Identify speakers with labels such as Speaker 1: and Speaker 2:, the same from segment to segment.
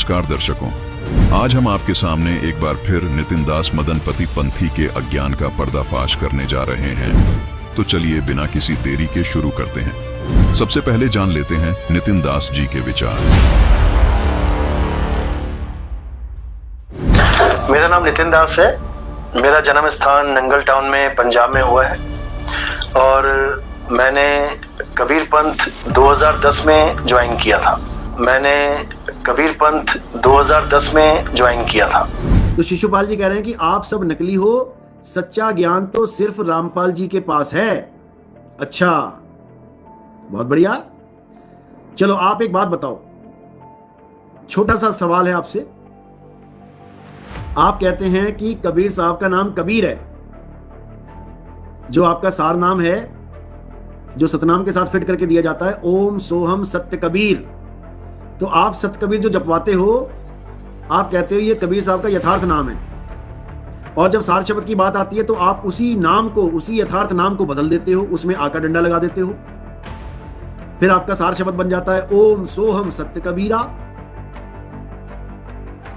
Speaker 1: नमस्कार दर्शकों, आज हम आपके सामने एक बार फिर नितिन दास मदनपति पंथी के अज्ञान का पर्दाफाश करने जा रहे हैं। तो चलिए बिना किसी देरी के शुरू करते हैं। सबसे पहले जान लेते हैं नितिन दास जी के विचार।
Speaker 2: मेरा नाम नितिन दास है। मेरा जन्म स्थान नंगल टाउन में पंजाब में हुआ है और मैंने कबीर पंथ 2010 में ज्वाइन किया था।
Speaker 3: तो शिशुपाल जी कह रहे हैं कि आप सब नकली हो, सच्चा ज्ञान तो सिर्फ रामपाल जी के पास है। अच्छा, बहुत बढ़िया। चलो आप एक बात बताओ, छोटा सा सवाल है आपसे। आप कहते हैं कि कबीर साहब का नाम कबीर है, जो आपका सार नाम है, जो सतनाम के साथ फिट करके दिया जाता है, ओम सोहम सत्य कबीर। तो आप सत्य कबीर जो जपवाते हो, आप कहते हो ये कबीर साहब का यथार्थ नाम है, और जब सार शब्द की बात आती है तो आप उसी नाम को, उसी यथार्थ नाम को बदल देते हो, उसमें आका डंडा लगा देते हो, फिर आपका सार शब्द बन जाता है ओम सोहम सत्य कबीरा।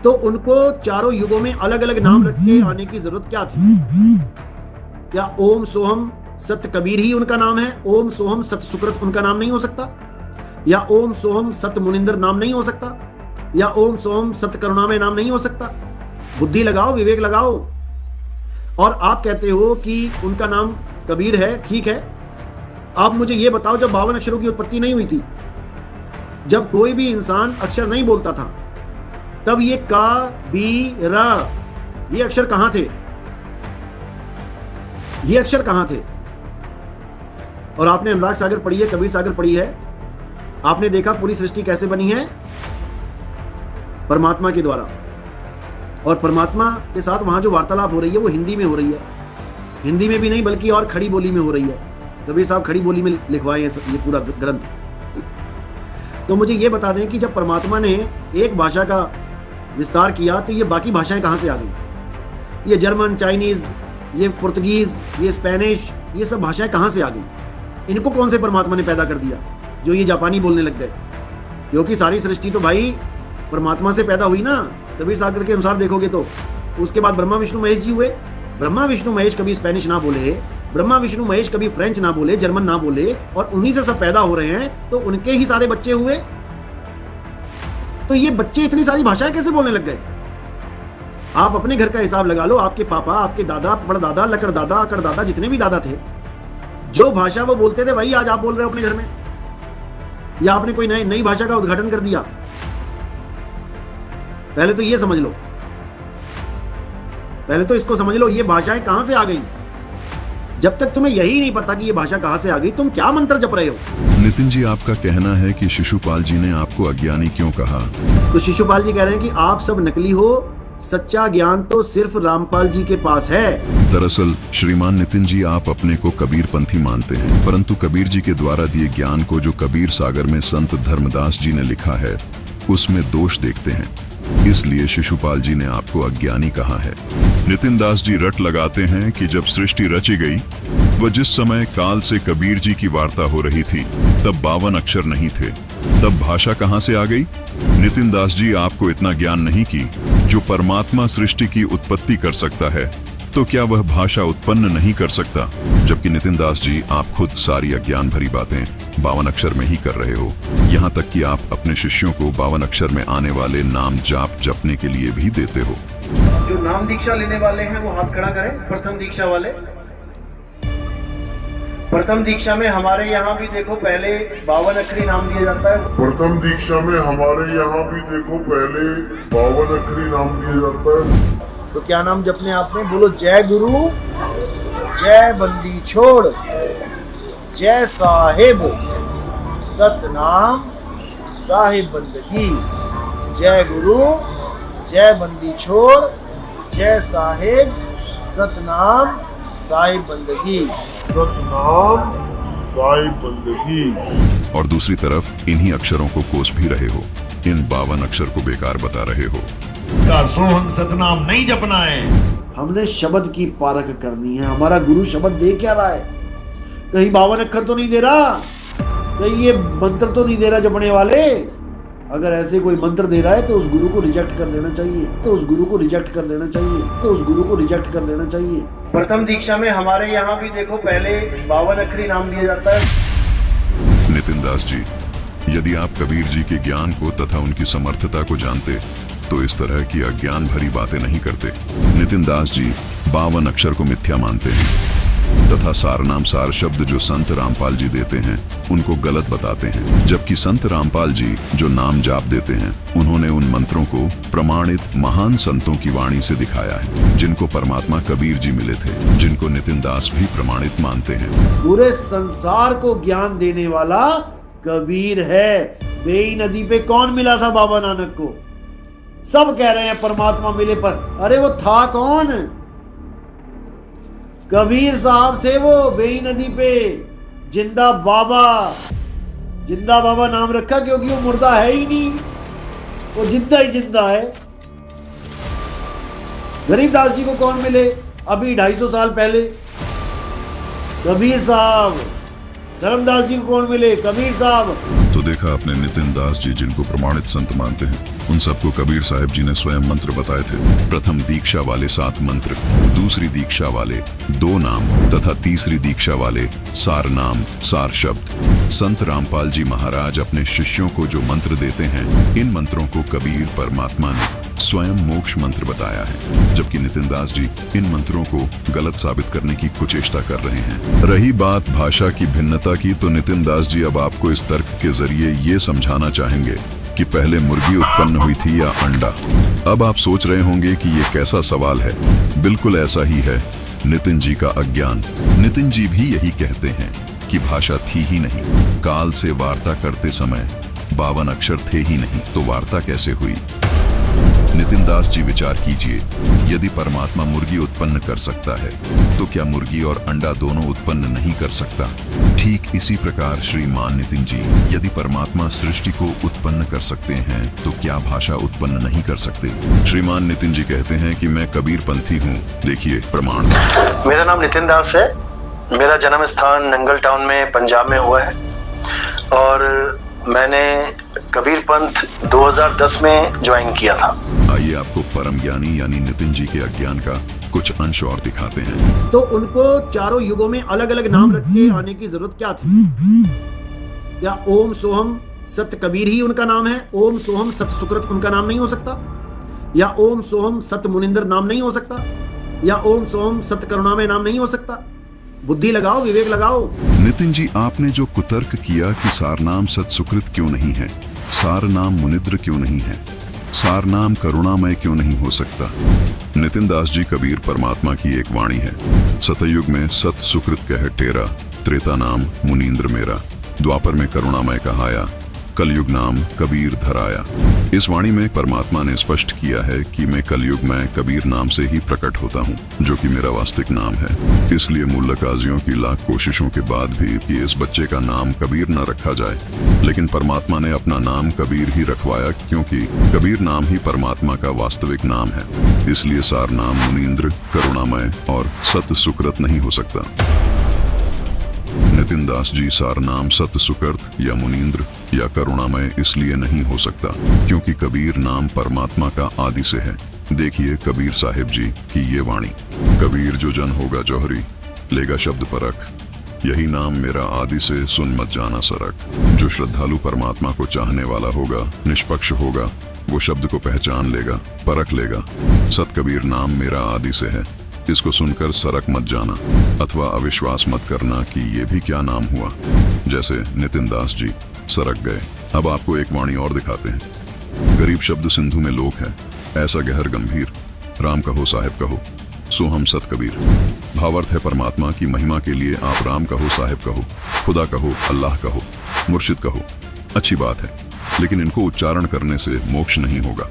Speaker 3: तो उनको चारों युगों में अलग अलग नाम रख के आने की जरूरत क्या थी? क्या ओम सोहम सत्य कबीर ही उनका नाम है? ओम सोहम सत्य सुकृत उनका नाम नहीं हो सकता? या ओम सोहम सत्य मुनिंदर नाम नहीं हो सकता? या ओम सोहम सत्य करुणामय नाम नहीं हो सकता? बुद्धि लगाओ, विवेक लगाओ। और आप कहते हो कि उनका नाम कबीर है, ठीक है। आप मुझे यह बताओ, जब 52 अक्षरों की उत्पत्ति नहीं हुई थी, जब कोई भी इंसान अक्षर नहीं बोलता था, तब ये का बी रा, ये अक्षर कहां थे? ये अक्षर कहां थे? और आपने अनुराग सागर पढ़ी है, कबीर सागर पढ़ी है, आपने देखा पूरी सृष्टि कैसे बनी है? परमात्मा के द्वारा। और परमात्मा के साथ वहां जो वार्तालाप हो रही है वो हिंदी में हो रही है। हिंदी में भी नहीं बल्कि और खड़ी बोली में हो रही है। कबीर साहब खड़ी बोली में लिखवाए हैं ये पूरा ग्रंथ। तो मुझे ये बता दें कि जब परमात्मा ने एक भाषा का विस्तार किया तो ये बाकी भाषाएं कहां से आ गई? ये जर्मन, चाइनीज, ये पुर्तगीज, ये स्पेनिश, ये सब भाषाएं कहां से आ गई? इनको कौन से परमात्मा ने पैदा कर दिया जो ये जापानी बोलने लग गए? क्योंकि सारी सृष्टि तो भाई परमात्मा से पैदा हुई ना। कबीर सागर के अनुसार देखोगे तो उसके बाद ब्रह्मा विष्णु महेश जी हुए। ब्रह्मा विष्णु महेश कभी स्पेनिश ना बोले, ब्रह्मा विष्णु महेश कभी फ्रेंच ना बोले, जर्मन ना बोले, और उन्हीं से सब पैदा हो रहे हैं, तो उनके ही सारे बच्चे हुए। तो ये बच्चे इतनी सारी भाषाएं कैसे बोलने लग गए? आप अपने घर का हिसाब लगा लो। आपके पापा, आपके दादा, परदादा, लकड़दादा, अकड़दादा, जितने भी दादा थे, जो भाषा वो बोलते थे वही आज आप बोल रहे हो अपने घर में, या आपने कोई नई भाषा का उद्घाटन कर दिया? पहले तो ये समझ लो, पहले तो इसको समझ लो, ये भाषाएं कहां से आ गई? जब तक तुम्हें यही नहीं पता कि ये भाषा कहां से आ गई, तुम क्या मंत्र जप रहे हो?
Speaker 1: नितिन जी, आपका कहना है कि शिशुपाल जी ने आपको अज्ञानी क्यों कहा?
Speaker 3: तो शिशुपाल जी कह रहे हैं कि आप सब नकली हो, सच्चा ज्ञान तो सिर्फ रामपाल जी के पास है।
Speaker 1: दरअसल श्रीमान नितिन जी, आप अपने को कबीर पंथी मानते हैं, परंतु कबीर जी के द्वारा दिए ज्ञान को जो कबीर सागर में संत धर्मदास जी ने लिखा है उसमें दोष देखते हैं। इसलिए शिशुपाल जी ने आपको अज्ञानी कहा है। नितिन दास जी रट लगाते हैं कि जब सृष्टि रची गई, वह जिस समय काल से कबीर जी की वार्ता हो रही थी, तब 52 अक्षर नहीं थे, तब भाषा कहां से आ गई? नितिन दास जी, आपको इतना ज्ञान नहीं कि जो परमात्मा सृष्टि की उत्पत्ति कर सकता है, तो क्या वह भाषा उत्पन्न नहीं कर सकता? जबकि नितिन दास जी, आप खुद सारी अज्ञान भरी बातें 52 अक्षर में ही कर रहे हो। यहाँ तक कि आप अपने शिष्यों को 52 अक्षर में आने वाले नाम जाप जपने के लिए भी देते हो।
Speaker 3: जो नाम दीक्षा लेने वाले हैं वो हाथ खड़ा करें। प्रथम दीक्षा वाले, प्रथम दीक्षा में हमारे यहाँ भी देखो पहले 52 अक्षरी नाम दिया जाता है।
Speaker 4: प्रथम दीक्षा में हमारे यहाँ भी देखो पहले 52 अक्षरी नाम दिया जाता है।
Speaker 3: तो क्या नाम जपने आपने? बोलो जय गुरु, जय बंदी छोड़, जय साहेब सतनाम साहिब बंदगी। जय गुरु, जय बंदी छोड़, जय साहेब सतनाम साहिब बंदगी।
Speaker 4: सतनाम साहिब बंदगी।
Speaker 1: और दूसरी तरफ इन्हीं अक्षरों को कोस भी रहे हो, इन 52 अक्षर को बेकार बता रहे हो।
Speaker 5: सोहम सतनाम नहीं जपना है।
Speaker 3: हमने शब्द की पारख करनी है। हमारा गुरु शब्द दे क्या रहा है? कहीं 52 अक्षर तो नहीं दे रहा, कहीं ये मंत्र तो नहीं दे रहा जपने वाले। अगर ऐसे कोई मंत्र दे रहा है तो उस गुरु को रिजेक्ट कर देना चाहिए, तो उस गुरु को रिजेक्ट कर देना चाहिए, तो उस गुरु को रिजेक्ट कर देना चाहिए। प्रथम दीक्षा में हमारे यहाँ भी देखो पहले 52 अक्षरी नाम दिया जाता है।
Speaker 1: नितिन दास जी, यदि आप कबीर जी के ज्ञान को तथा उनकी समर्थता को जानते तो इस तरह की अज्ञान भरी बातें नहीं करते। नितिन दास जी 52 अक्षर को मिथ्या मानते हैं तथा सारनाम सार शब्द जो संत रामपाल जी देते हैं उनको गलत बताते हैं, जबकि संत रामपाल जी जो नाम जाप देते हैं उन्होंने उन मंत्रों को प्रमाणित महान संतों की वाणी से दिखाया है, जिनको परमात्मा कबीर जी मिले थे, जिनको नितिन दास भी प्रमाणित मानते हैं।
Speaker 3: पूरे संसार को ज्ञान देने वाला कबीर है। बेई नदी पे कौन मिला था बाबा नानक को? सब कह रहे हैं परमात्मा मिले, पर अरे वो था कौन? कबीर साहब थे वो बेई नदी पे। जिंदा बाबा नाम रखा क्योंकि वो मुर्दा है ही नहीं, वो जिंदा ही जिंदा है। गरीबदास जी को कौन मिले अभी 250 साल पहले? कबीर साहब। धर्मदास जी को कौन मिले? कबीर साहब।
Speaker 1: तो देखा आपने, नितिन दास जी जिनको प्रमाणित संत मानते हैं उन सबको कबीर साहब जी ने स्वयं मंत्र बताए थे। प्रथम दीक्षा वाले 7 मंत्र, दूसरी दीक्षा वाले 2 नाम तथा तीसरी दीक्षा वाले सार नाम सार शब्द। संत रामपाल जी महाराज अपने शिष्यों को जो मंत्र देते हैं, इन मंत्रों को कबीर परमात्मा ने स्वयं मोक्ष मंत्र बताया है, जबकि नितिन दास जी इन मंत्रों को गलत साबित करने की कुचेष्टा कर रहे हैं। रही बात भाषा की भिन्नता की, तो नितिन दास जी अब आपको इस तर्क के जरिए ये समझाना चाहेंगे कि पहले मुर्गी उत्पन्न हुई थी या अंडा। अब आप सोच रहे होंगे कि ये कैसा सवाल है। बिल्कुल ऐसा ही है नितिन जी का अज्ञान। नितिन जी भी यही कहते हैं कि भाषा थी ही नहीं, काल से वार्ता करते समय 52 अक्षर थे ही नहीं, तो वार्ता कैसे हुई? नितिन दास जी विचार कीजिए, यदि परमात्मा मुर्गी उत्पन्न कर सकता है तो क्या मुर्गी और अंडा दोनों उत्पन्न नहीं कर सकता? ठीक इसी प्रकार श्रीमान नितिन जी, यदि परमात्मा सृष्टि को उत्पन्न कर सकते हैं तो क्या भाषा उत्पन्न नहीं कर सकते? श्रीमान नितिन जी कहते हैं कि मैं कबीर पंथी हूँ, देखिए प्रमाण।
Speaker 2: मेरा नाम नितिन दास है। मेरा जन्म स्थान नंगल टाउन में पंजाब में हुआ है और मैंने कबीर पंथ 2010 में ज्वाइन किया था।
Speaker 1: आइए आपको परम ज्ञानी यानी नितिन जी के अज्ञान का कुछ अंश और दिखाते हैं।
Speaker 3: तो उनको चारों युगों में अलग अलग नाम रख के आने की जरूरत क्या थी? क्या ओम सोहम सत कबीर ही उनका नाम है? ओम सोहम सत सुकृत उनका नाम नहीं हो सकता? या ओम सोहम सत मुनिंदर नाम नहीं हो सकता? या ओम सोहम सत करुणामय नाम नहीं हो सकता? बुद्धि लगाओ, विवेक लगाओ।
Speaker 1: नितिन जी, आपने जो कुतर्क किया कि सारनाम सत सुकृत क्यों नहीं है, सार नाम मुनिद्र क्यों नहीं है, सार नाम करुणामय क्यों नहीं हो सकता? नितिन दास जी, कबीर परमात्मा की एक वाणी है। सतयुग में सत सुकृत कह टेरा, त्रेता नाम मुनीन्द्र मेरा, द्वापर में करुणामय कहाया, कलयुग नाम कबीर धराया। इस वाणी में परमात्मा ने स्पष्ट किया है कि मैं कलयुग में कबीर नाम से ही प्रकट होता हूँ, जो कि मेरा वास्तविक नाम है। इसलिए मुल्लकाजियों की लाख कोशिशों के बाद भी कि इस बच्चे का नाम कबीर न रखा जाए, लेकिन परमात्मा ने अपना नाम कबीर ही रखवाया, क्योंकि कबीर नाम ही परमात्मा का वास्तविक नाम है। इसलिए सार नाम मुनीन्द्र, करुणामय और सत सुकृत नहीं हो सकता। नितिन दास जी, सार नाम सत सुकृत या मुनीन्द्र या करुणामय इसलिए नहीं हो सकता क्योंकि कबीर नाम परमात्मा का आदि से है। देखिए कबीर साहिब जी की ये वाणी, कबीर जो जन होगा जौहरी, लेगा शब्द परख, यही नाम मेरा आदि से सुन मत जाना सरक। जो श्रद्धालु परमात्मा को चाहने वाला होगा, निष्पक्ष होगा, वो शब्द को पहचान लेगा, परख लेगा। सत कबीर नाम मेरा आदि से है, इसको सुनकर सरक मत जाना अथवा अविश्वास मत करना कि ये भी क्या नाम हुआ। जैसे नितिन दास जी सरक गए। अब आपको एक वाणी और दिखाते हैं। गरीब शब्द सिंधु में लोक है, ऐसा गहर गंभीर, राम कहो साहिब कहो, सोहम सत कबीर। भावार्थ है परमात्मा की महिमा के लिए आप राम कहो, साहिब कहो, खुदा कहो, अल्लाह कहो, मुर्शिद कहो। अच्छी बात है, लेकिन इनको उच्चारण करने से मोक्ष नहीं होगा।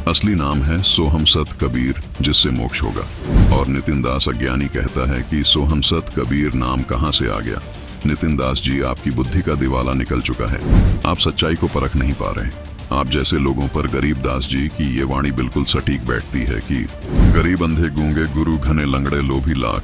Speaker 1: असली नाम है सोहम सत कबीर, जिससे मोक्ष होगा। और नितिन दास अज्ञानी कहता है कि सोहम सत कबीर नाम कहाँ से आ गया। नितिन दास जी, आपकी बुद्धि का दिवाला निकल चुका है, आप सच्चाई को परख नहीं पा रहे। आप जैसे लोगों पर गरीब दास जी की ये वाणी बिल्कुल सटीक बैठती है कि गरीब अंधे गूंगे गुरु घने लंगड़े लोभी लाख,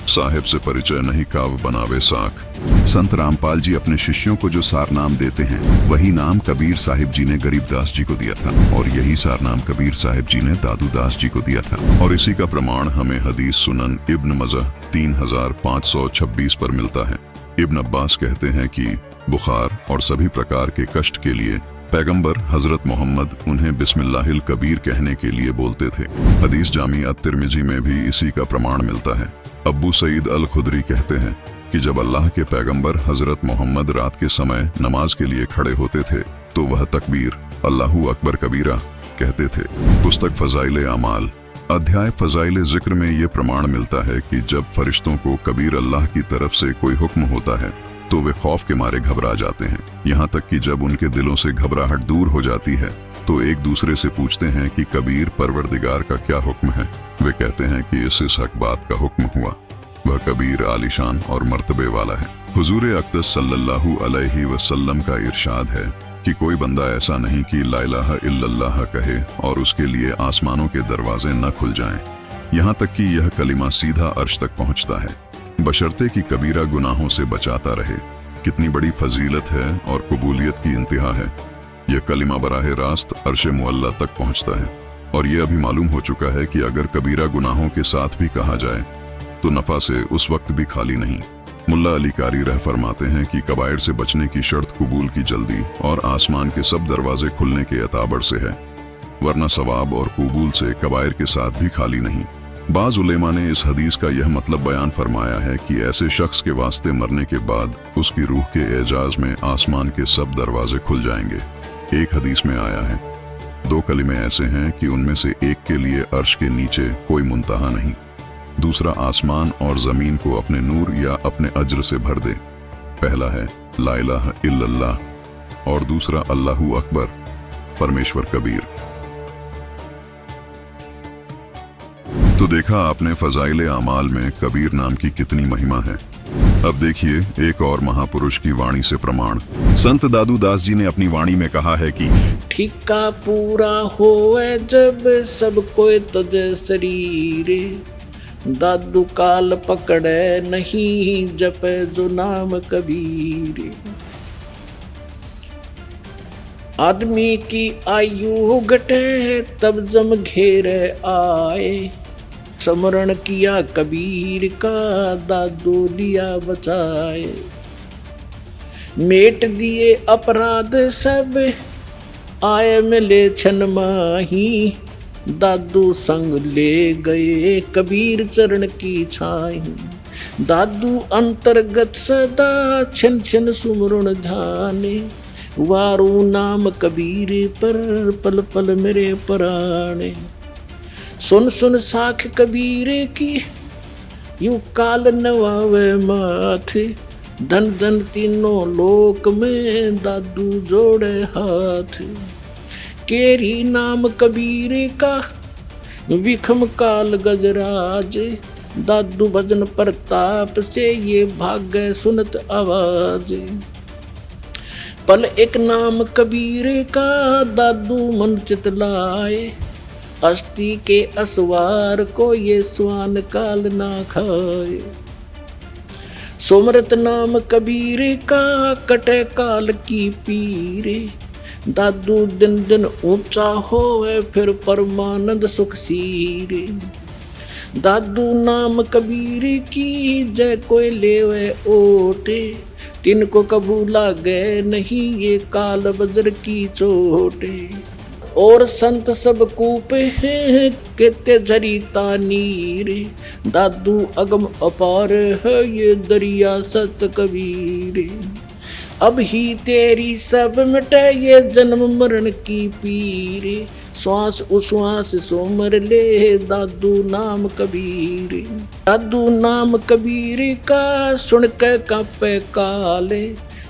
Speaker 1: साहिब से परिचय नहीं काव बनावे साख। संत रामपाल जी अपने शिष्यों को जो सार नाम देते हैं वही नाम कबीर साहिब जी ने गरीबदास जी को दिया था, और यही सार नाम कबीर साहिब जी ने दादू दास जी को दिया था। और इसी का प्रमाण हमें हदीस सुनन इब्न मजह 3526 पर मिलता है। इब्न अब्बास कहते हैं कि बुखार और सभी प्रकार के कष्ट के लिए पैगंबर हजरत मोहम्मद उन्हें बिस्मिल्लाहिल कबीर कहने के लिए बोलते थे। हदीस जामी अत-तिरमिजी में भी इसी का प्रमाण मिलता है। अब्बू सईद अल खुदरी कहते हैं कि जब अल्लाह के पैगंबर हजरत मोहम्मद रात के समय नमाज के लिए खड़े होते थे तो वह तकबीर अल्लाहू अकबर कबीरा कहते थे। पुस्तक फजाइल अमाल अध्याय फजाइल जिक्र में ये प्रमाण मिलता है कि जब फरिश्तों को कबीर अल्लाह की तरफ से कोई हुक्म होता है तो वे खौफ के मारे घबरा जाते हैं। यहाँ तक कि जब उनके दिलों से घबराहट दूर हो जाती है तो एक दूसरे से पूछते हैं कि कबीर परवरदिगार का क्या हुक्म है। वे कहते हैं कि इस हक बात का हुक्म हुआ, वह कबीर आलिशान और मर्तबे वाला है। हुजूर अक़दस सल्लल्लाहु अलैहि वसल्लम का इरशाद है कि कोई बंदा ऐसा नहीं कि ला इलाहा इल्लल्लाह कहे और उसके लिए आसमानों के दरवाजे न खुल जाएं, यहाँ तक कि यह कलिमा सीधा अर्श तक पहुँचता है, बशर्ते कि कबीरा गुनाहों से बचाता रहे। कितनी बड़ी फजीलत है और कबूलियत की इंतहा है। यह कलिमा बराह रास्त अर्श मुअल्ला तक पहुँचता है। और यह अभी मालूम हो चुका है कि अगर कबीरा गुनाहों के साथ भी कहा जाए तो नफा से उस वक्त भी खाली नहीं। मुल्ला अली कारी रह फरमाते हैं कि कबाइर से बचने की शर्त कबूल की जल्दी और आसमान के सब दरवाजे खुलने के एताबर से है, वरना सवाब और कबूल से कबाइर के साथ भी खाली नहीं। बाज उलेमा ने इस हदीस का यह मतलब बयान फरमाया है कि ऐसे शख्स के वास्ते मरने के बाद उसकी रूह के एजाज में आसमान के सब दरवाजे खुल जाएंगे। एक हदीस में आया है 2 कलिमे ऐसे हैं कि उनमें से एक के लिए अर्श के नीचे कोई मुंतहा नहीं, दूसरा आसमान और जमीन को अपने नूर या अपने अज्र से भर दे। पहला है ला इलाहा इल्लल्लाह और दूसरा अल्लाहू अकबर, परमेश्वर कबीर। तो देखा आपने फजाइल आमाल में कबीर नाम की कितनी महिमा है। अब देखिए एक और महापुरुष की वाणी से प्रमाण। संत दादू दास जी ने अपनी वाणी में कहा है कि
Speaker 6: ठिका पूरा होए जब सब कोई तजे शरीरे, दादू काल पकड़े नहीं जपे जो नाम कबीर। आदमी की आयु घटे तब जम घेरे आए, स्मरण किया कबीर का दादू लिया बचाए। मेट दिए अपराध सब आए मिले छन माही, दादू संग ले गए कबीर चरण की छाई। दादू अंतर्गत सदा छिन छिन सुमरण ध्याने, वारू नाम कबीर पर पल पल मेरे प्राणे। सुन सुन साख कबीर की यूं काल नवावे माथे, धन धन तीनों लोक में दादू जोड़े हाथ। केरी नाम कबीर का विखम काल गजराज, दादू भजन प्रताप से ये भाग्य सुनत आवाज। पल एक नाम कबीर का दादू मन चितलाए, अस्थि के असवार को ये स्वान काल ना खाए। सुमरत नाम कबीर का कटे काल की पीरे, दादू दिन दिन ऊंचा होए फिर परमानंद सुख सीरे। दादू नाम कबीर की जय कोई लेवे ओटे, तिनको कबू लागे नहीं ये काल बजर की चोटे। और संत सब कूपे हैं केते झरीता नीर, दादू अगम अपार है ये दरिया सत कबीर। अब ही तेरी सब मिटे ये जन्म मरण की पीर, श्वास उश्वास सोमर ले दादू नाम कबीर। दादू नाम कबीर का सुन के कांपे काले,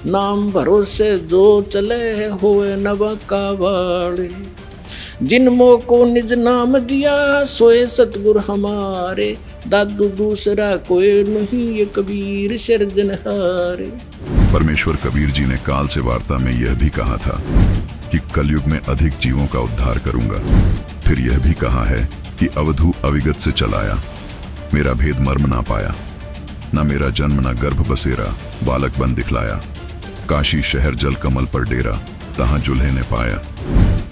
Speaker 6: नाम भरोसे जो चले होए नवा का वाले। जिनमो को निज नाम दिया सोए सतगुर हमारे, दादू दूसरा कोई नहीं ये कबीर सिरजनहारे।
Speaker 1: परमेश्वर कबीर जी ने काल से वार्ता में यह भी कहा था कि कलयुग में अधिक जीवों का उद्धार करूंगा। फिर यह भी कहा है कि अवधू अविगत से चलाया, मेरा भेद मर्म ना पाया। न मेरा जन्म न गर्भ बसेरा, बालक बन दिखलाया। काशी शहर जल कमल पर डेरा, तहां जुल्हे ने पाया।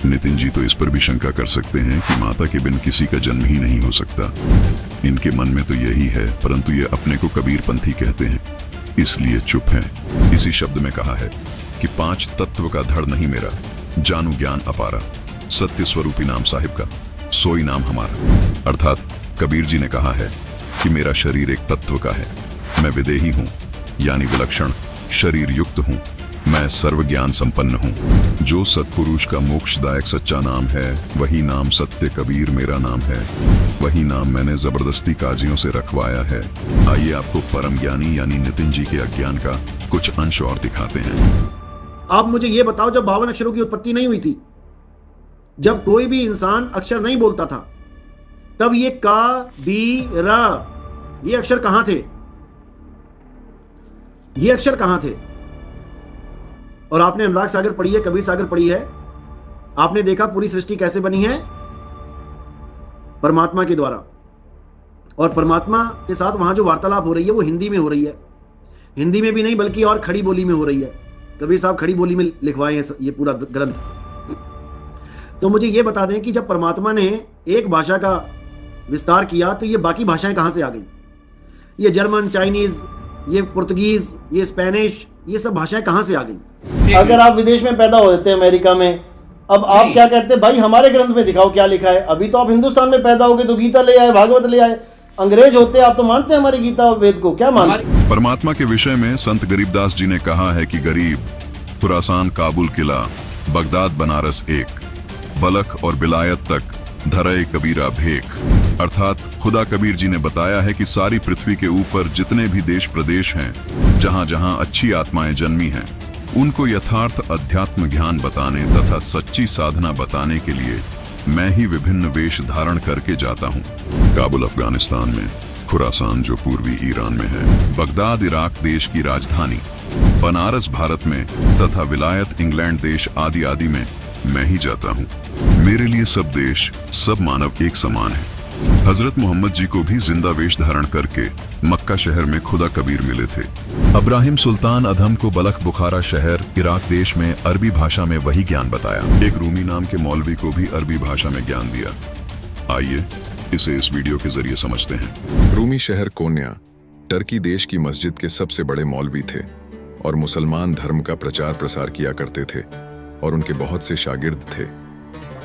Speaker 1: नितिन जी तो इस पर भी शंका कर सकते हैं कि माता के बिन किसी का जन्म ही नहीं हो सकता। इनके मन में तो यही है, परंतु ये अपने को कबीरपंथी कहते हैं, इसलिए चुप हैं। इसी शब्द में कहा है कि 5 तत्व का धड़ नहीं मेरा, जानू ज्ञान अपारा, सत्य स्वरूपी नाम साहिब का, सोई नाम हमारा। अर्थात कबीर जी ने कहा है कि मेरा शरीर एक तत्व का है, मैं विदेही हूं, यानी विलक्षण शरीर युक्त हूं, मैं सर्व ज्ञान संपन्न हूं। जो सत्पुरुष का मोक्षदायक सच्चा नाम है, वही नाम सत्य कबीर मेरा नाम है, वही नाम मैंने जबरदस्ती काजियों से रखवाया है। आइए आपको परम ज्ञानी यानी नितिन जी के अज्ञान का कुछ अंश और दिखाते हैं।
Speaker 3: आप मुझे ये बताओ, जब 52 अक्षरों की उत्पत्ति नहीं हुई थी, जब कोई भी इंसान अक्षर नहीं बोलता था, तब ये का बी रा ये अक्षर कहां थे? ये अक्षर कहां थे? और आपने अनुराग सागर पढ़ी है, कबीर सागर पढ़ी है, आपने देखा पूरी सृष्टि कैसे बनी है? परमात्मा के द्वारा। और परमात्मा के साथ वहां जो वार्तालाप हो रही है वो हिंदी में हो रही है। हिंदी में भी नहीं बल्कि और खड़ी बोली में हो रही है। कबीर साहब खड़ी बोली में लिखवाए हैं ये पूरा ग्रंथ। तो मुझे ये बता दें कि जब परमात्मा ने एक भाषा का विस्तार किया तो ये बाकी भाषाएं कहां से आ गई? ये जर्मन, चाइनीज, ये पुर्तगीज, ये स्पेनिश, ये सब भाषाएं कहां से आ गई? अगर आप विदेश में पैदा होते हैं, अमेरिका में, अब आप क्या कहते हैं, भाई हमारे ग्रंथ में दिखाओ क्या लिखा है। अभी तो आप हिंदुस्तान में पैदा हो गए तो गीता ले आए, भागवत ले आए। अंग्रेज होते आप तो मानते हैं हमारी गीता और वेद को? क्या मानते?
Speaker 1: परमात्मा के विषय में संत गरीबदास जी ने कहा है कि गरीब, खुरासान, काबुल किला, बगदाद, बनारस एक, बलख और बिलायत तक धरए कबीरा भेक। अर्थात खुदा कबीर जी ने बताया है कि सारी पृथ्वी के ऊपर जितने भी देश प्रदेश हैं, जहां जहां अच्छी आत्माएं जन्मी हैं, उनको यथार्थ अध्यात्म ज्ञान बताने तथा सच्ची साधना बताने के लिए मैं ही विभिन्न वेश धारण करके जाता हूं। काबुल अफगानिस्तान में, खुरासान जो पूर्वी ईरान में है, बगदाद इराक देश की राजधानी, बनारस भारत में तथा विलायत इंग्लैंड देश आदि आदि में मैं ही जाता हूँ। मेरे लिए सब देश, सब मानव एक समान है। हजरत मोहम्मद जी को भी जिंदा वेश धारण करके मक्का शहर में खुदा कबीर मिले थे। अब्राहिम सुल्तान अधम को बलख बुखारा शहर इराक देश में अरबी भाषा में वही ज्ञान बताया। एक रूमी नाम के मौलवी को भी अरबी भाषा में ज्ञान दिया। आइए इसे इस वीडियो के जरिए समझते हैं।
Speaker 7: रूमी शहर कोन्या टर्की देश की मस्जिद के सबसे बड़े मौलवी थे और मुसलमान धर्म का प्रचार प्रसार किया करते थे और उनके बहुत से शागिर्द थे।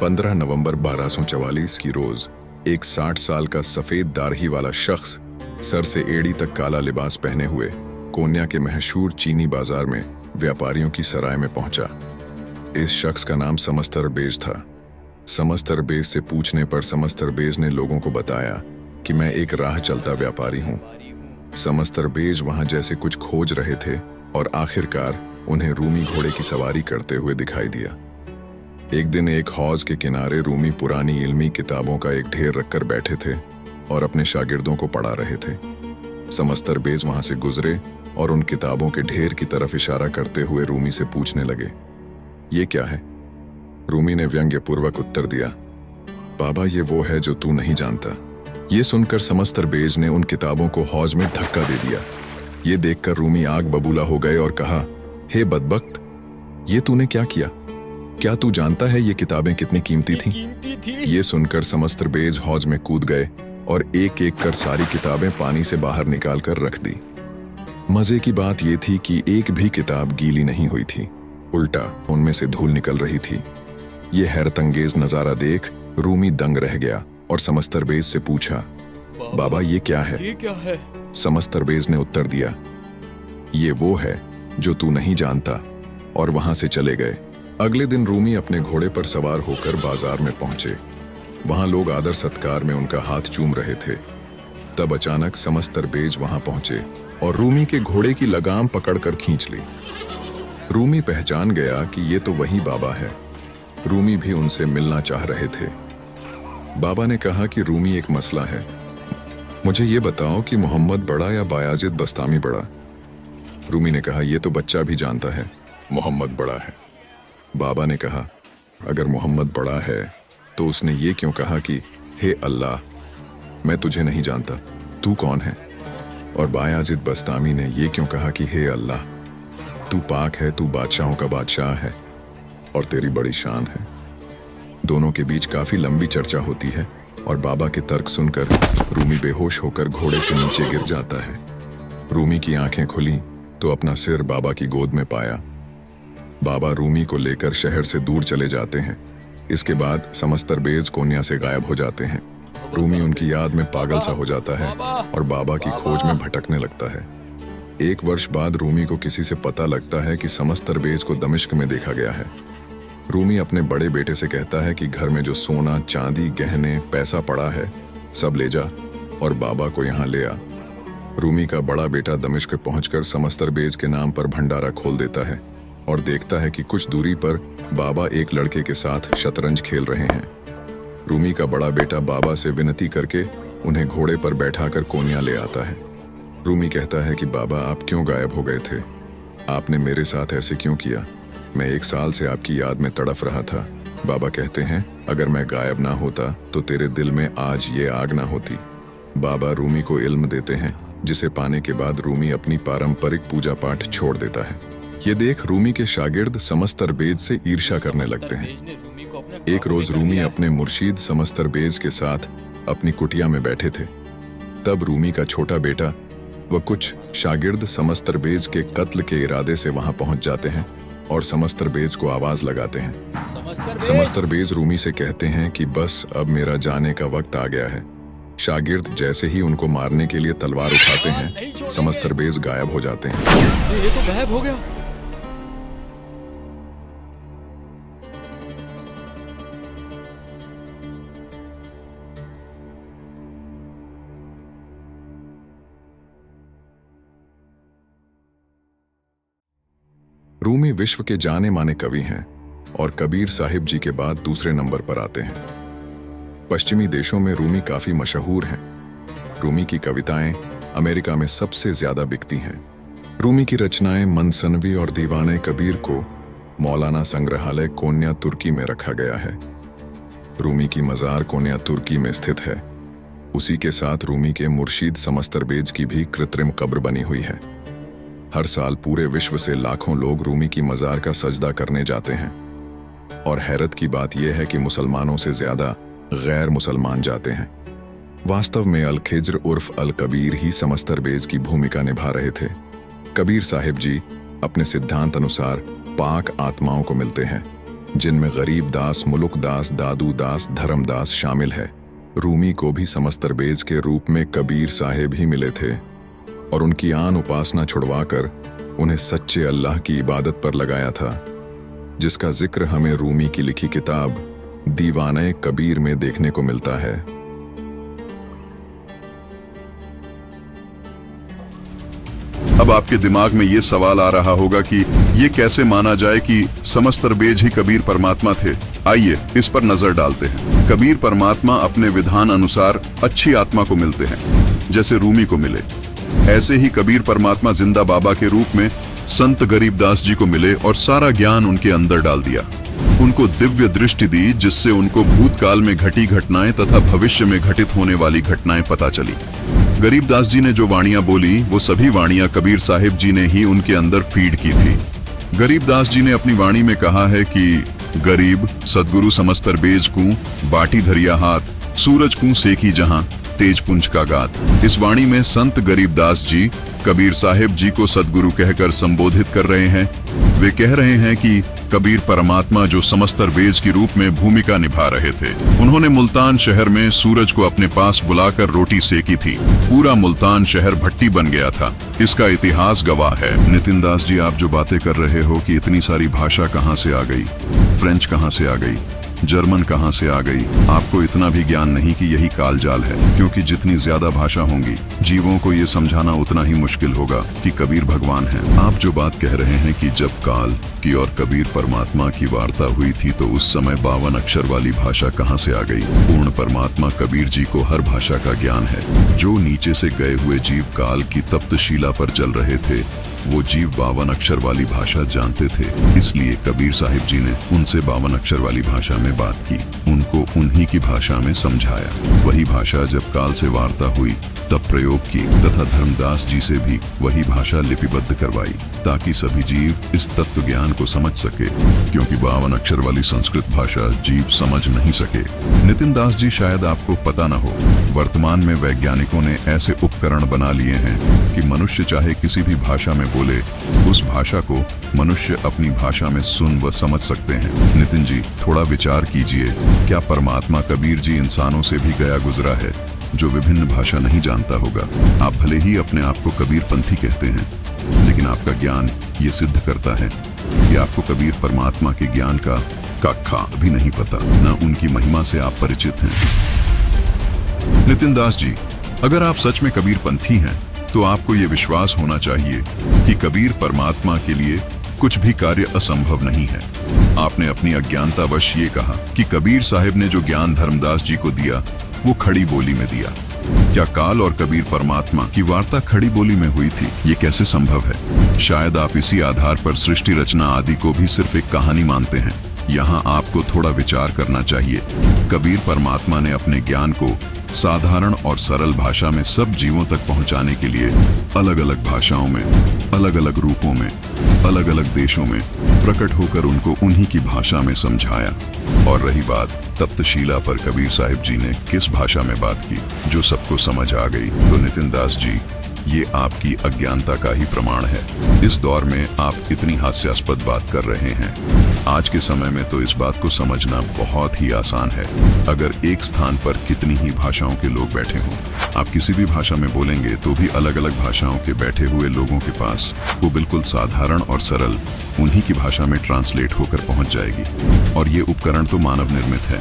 Speaker 7: 15 नवंबर 1244 की रोज एक 60 साल का सफेद दाढ़ी वाला शख्स सर से एड़ी तक काला लिबास पहने हुए कोन्या के मशहूर चीनी बाजार में व्यापारियों की सराय में पहुंचा। इस शख्स का नाम समस्तरबेज था। समस्तरबेज से पूछने पर समस्तरबेज ने लोगों को बताया कि मैं एक राह चलता व्यापारी हूं। समस्तरबेज वहां जैसे कुछ खोज रहे थे और आखिरकार उन्हें रूमी घोड़े की सवारी करते हुए दिखाई दिया। एक दिन एक हौज के किनारे रूमी पुरानी इल्मी किताबों का एक ढेर रखकर बैठे थे और अपने शागिर्दों को पढ़ा रहे थे। समस्तरबेज वहां से गुजरे और उन किताबों के ढेर की तरफ इशारा करते हुए रूमी से पूछने लगे, ये क्या है? रूमी ने व्यंग्यपूर्वक उत्तर दिया, बाबा ये वो है जो तू नहीं जानता। ये सुनकर समस्तरबेज ने उन किताबों को हौज में धक्का दे दिया। ये देखकर रूमी आग बबूला हो गए और कहा, हे बदबख्त, ये तूने क्या किया? क्या तू जानता है ये किताबें कितनी कीमती थीं? ये सुनकर समस्तरबेज हौज में कूद गए और एक एक कर सारी किताबें पानी से बाहर निकाल कर रख दी। मजे की बात ये थी कि एक भी किताब गीली नहीं हुई थी, उल्टा उनमें से धूल निकल रही थी। ये हैरतंगेज नजारा देख रूमी दंग रह गया और समस्तरबेज से पूछा, बाबा ये क्या है? समस्तरबेज ने उत्तर दिया, ये वो है जो तू नहीं जानता, और वहां से चले गए। अगले दिन रूमी अपने घोड़े पर सवार होकर बाजार में पहुंचे। वहां लोग आदर सत्कार में उनका हाथ चूम रहे थे। तब अचानक समस्तरबेज वहां पहुंचे और रूमी के घोड़े की लगाम पकड़कर खींच ली। रूमी पहचान गया कि ये तो वही बाबा है। रूमी भी उनसे मिलना चाह रहे थे। बाबा ने कहा कि रूमी एक मसला है, मुझे ये बताओ कि मोहम्मद बड़ा या बायाजिद बस्तामी बड़ा? रूमी ने कहा, ये तो बच्चा भी जानता है, मोहम्मद बड़ा है। बाबा ने कहा, अगर मोहम्मद बड़ा है तो उसने ये क्यों कहा कि हे अल्लाह, मैं तुझे नहीं जानता, तू कौन है? और बायाजिद बस्तामी ने ये क्यों कहा कि हे अल्लाह, तू पाक है, तू बादशाहों का बादशाह है और तेरी बड़ी शान है। दोनों के बीच काफी लंबी चर्चा होती है और बाबा के तर्क सुनकर रूमी बेहोश होकर घोड़े से नीचे गिर जाता है। रूमी की आंखें खुली तो अपना सिर बाबा की गोद में पाया। बाबा रूमी को लेकर शहर से दूर चले जाते हैं। इसके बाद समस्तरबेज कोन्या से गायब हो जाते हैं। रूमी उनकी याद में पागल सा हो जाता है और बाबा की खोज में भटकने लगता है। 1 वर्ष बाद रूमी को किसी से पता लगता है कि समस्तरबेज को दमिश्क में देखा गया है। रूमी अपने बड़े बेटे से कहता है कि घर में जो सोना, चांदी, गहने, पैसा पड़ा है सब ले जा और बाबा को यहाँ ले आ। रूमी का बड़ा बेटा दमिश्क पहुंचकर समस्तरबेज के नाम पर भंडारा खोल देता है और देखता है कि कुछ दूरी पर बाबा एक लड़के के साथ शतरंज खेल रहे हैं। रूमी का बड़ा बेटा बाबा से विनती करके उन्हें घोड़े पर बैठाकर कोन्या ले आता है। रूमी कहता है कि बाबा, आप क्यों गायब हो गए थे? आपने मेरे साथ ऐसे क्यों किया? मैं 1 साल से आपकी याद में तड़फ रहा था। बाबा कहते हैं, अगर मैं गायब ना होता तो तेरे दिल में आज ये आग ना होती। बाबा रूमी को इल्म देते हैं, जिसे पाने के बाद रूमी अपनी पारंपरिक पूजा पाठ छोड़ देता है। ये देख रूमी के शागिर्द समस्तरबेज से ईर्ष्या करने लगते हैं। एक रोज रूमी अपने मुर्शीद समस्तरबेज के साथ अपनी कुटिया में बैठे थे। तब रूमी का छोटा बेटा व कुछ शागिर्द समस्तरबेज के कत्ल के इरादे से वहां पहुंच जाते हैं और समस्तरबेज को आवाज लगाते हैं। समस्तरबेज रूमी से कहते हैं कि बस अब मेरा जाने का वक्त आ गया है। शागिर्द जैसे ही उनको मारने के लिए तलवार उठाते हैं, समस्तरबेज गायब हो जाते हैं।
Speaker 8: ये तो गायब हो गया।
Speaker 7: रूमी विश्व के जाने माने कवि हैं और कबीर साहिब जी के बाद दूसरे नंबर पर आते हैं। पश्चिमी देशों में रूमी काफी मशहूर हैं। रूमी की कविताएं अमेरिका में सबसे ज्यादा बिकती हैं। रूमी की रचनाएं मनसनवी और दीवाने कबीर को मौलाना संग्रहालय कोन्या तुर्की में रखा गया है। रूमी की मजार कोन्या तुर्की में स्थित है। उसी के साथ रूमी के मुर्शीद समस्तरबेज की भी कृत्रिम कब्र बनी हुई है। हर साल पूरे विश्व से लाखों लोग रूमी की मजार का सजदा करने जाते हैं और हैरत की बात यह है कि मुसलमानों से ज्यादा गैर मुसलमान जाते हैं। वास्तव में अल खिज्र उर्फ अल कबीर ही समस्तरबेज की भूमिका निभा रहे थे। कबीर साहिब जी अपने सिद्धांत अनुसार पाक आत्माओं को मिलते हैं, जिनमें गरीब दास, मुलुक दास, दादू दास, धर्मदास शामिल है। रूमी को भी समस्तरबेज के रूप में कबीर साहिब ही मिले थे और उनकी आन उपासना छुड़वाकर उन्हें सच्चे अल्लाह की इबादत पर लगाया था, जिसका जिक्र हमें रूमी की लिखी किताब दीवाने कबीर में देखने को मिलता है।
Speaker 1: अब आपके दिमाग में ये सवाल आ रहा होगा कि ये कैसे माना जाए कि समस्तरबेज ही कबीर परमात्मा थे। आइए इस पर नजर डालते हैं। कबीर परमात्मा अपने विधान अनुसार अच्छी आत्मा को मिलते हैं, जैसे रूमी को मिले। ऐसे ही कबीर परमात्मा जिंदा बाबा के रूप में संत गरीबदास जी को मिले और सारा ज्ञान उनके अंदर डाल दिया। उनको दिव्य दृष्टि दी, जिससे उनको भूतकाल में घटी घटनाएं तथा भविष्य में घटित होने वाली घटनाएं पता चली। गरीबदास जी ने जो वाणियां बोली, वो सभी वाणियां कबीर साहिब जी ने ही उनके अंदर फीड की थी। गरीबदास जी ने अपनी वाणी में कहा है कि गरीब सदगुरु समस्तरबेज को बाटी धरिया हाथ, सूरज को सेकी जहां, तेज पुंज का गात। इस वाणी में संत गरीबदास जी कबीर साहिब जी को सदगुरु कहकर संबोधित कर रहे हैं। वे कह रहे हैं कि कबीर परमात्मा जो समस्तरबेज के रूप में भूमिका निभा रहे थे, उन्होंने मुल्तान शहर में सूरज को अपने पास बुलाकर रोटी सेकी थी। पूरा मुल्तान शहर भट्टी बन गया था। इसका इतिहास गवाह है। नितिन दास जी, आप जो बातें कर रहे हो कि इतनी सारी भाषा कहाँ से आ गई, फ्रेंच कहाँ से आ गई, जर्मन कहाँ से आ गई, आपको इतना भी ज्ञान नहीं कि यही कालजाल है, क्योंकि जितनी ज्यादा भाषा होंगी, जीवों को ये समझाना उतना ही मुश्किल होगा कि कबीर भगवान है। आप जो बात कह रहे हैं कि जब काल की और कबीर परमात्मा की वार्ता हुई थी तो उस समय 52 अक्षर वाली भाषा कहाँ से आ गई? पूर्ण परमात्मा कबीर जी को हर भाषा का ज्ञान है। जो नीचे से गए हुए जीव काल की तप्त शिला पर जल रहे थे, वो जीव 52 अक्षर वाली भाषा जानते थे, इसलिए कबीर साहिब जी ने उनसे 52 अक्षर वाली भाषा में बात की, उनको उन्हीं की भाषा में समझाया। वही भाषा जब काल से वार्ता हुई तब प्रयोग की तथा धर्मदास जी से भी वही भाषा लिपिबद्ध करवाई, ताकि सभी जीव इस तत्व ज्ञान को समझ सके, क्योंकि 52 अक्षर वाली संस्कृत भाषा जीव समझ नहीं सके। नितिन दास जी, शायद आपको पता न हो, वर्तमान में वैज्ञानिकों ने ऐसे उपकरण बना लिए हैं कि मनुष्य चाहे किसी भी भाषा में बोले, उस भाषा को मनुष्य अपनी भाषा में सुन व समझ सकते हैं। नितिन जी, थोड़ा विचार कीजिए, क्या परमात्मा कबीर जी इंसानों से भी गया गुजरा है जो विभिन्न भाषा नहीं जानता होगा? आप भले ही अपने आप को कबीरपंथी कहते हैं, लेकिन आपका ज्ञान ये सिद्ध करता है कि आपको कबीर परमात्मा के ज्ञान का कक्खा भी नहीं पता, न उनकी महिमा से आप परिचित हैं। नितिन दास जी, अगर आप सच में कबीरपंथी हैं तो आपको ये विश्वास होना चाहिए कि कबीर परमात्मा के लिए कुछ भी कार्य असंभव नहीं है। आपने अपनी अज्ञानतावश ये कहा कि कबीर साहिब ने जो ज्ञान धर्मदास जी को दिया वो खड़ी बोली में दिया। क्या काल और कबीर परमात्मा की वार्ता खड़ी बोली में हुई थी? ये कैसे संभव है? शायद आप इसी आधार पर सृष्टि रचना आदि को भी सिर्फ एक कहानी मानते हैं। यहाँ आपको थोड़ा विचार करना चाहिए। कबीर परमात्मा ने अपने ज्ञान को साधारण और सरल भाषा में सब जीवों तक पहुंचाने के लिए अलग अलग भाषाओं में, अलग अलग रूपों में, अलग अलग देशों में प्रकट होकर उनको उन्हीं की भाषा में समझाया। और रही बात तप्तशीला पर कबीर साहिब जी ने किस भाषा में बात की जो सबको समझ आ गई, तो नितिन दास जी, ये आपकी अज्ञानता का ही प्रमाण है। इस दौर में आप इतनी हास्यास्पद बात कर रहे हैं। आज के समय में तो इस बात को समझना बहुत ही आसान है। अगर एक स्थान पर कितनी ही भाषाओं के लोग बैठे हों, आप किसी भी भाषा में बोलेंगे तो भी अलग अलग भाषाओं के बैठे हुए लोगों के पास वो बिल्कुल साधारण और सरल उन्हीं की भाषा में ट्रांसलेट होकर पहुंच जाएगी। और ये उपकरण तो मानव निर्मित है।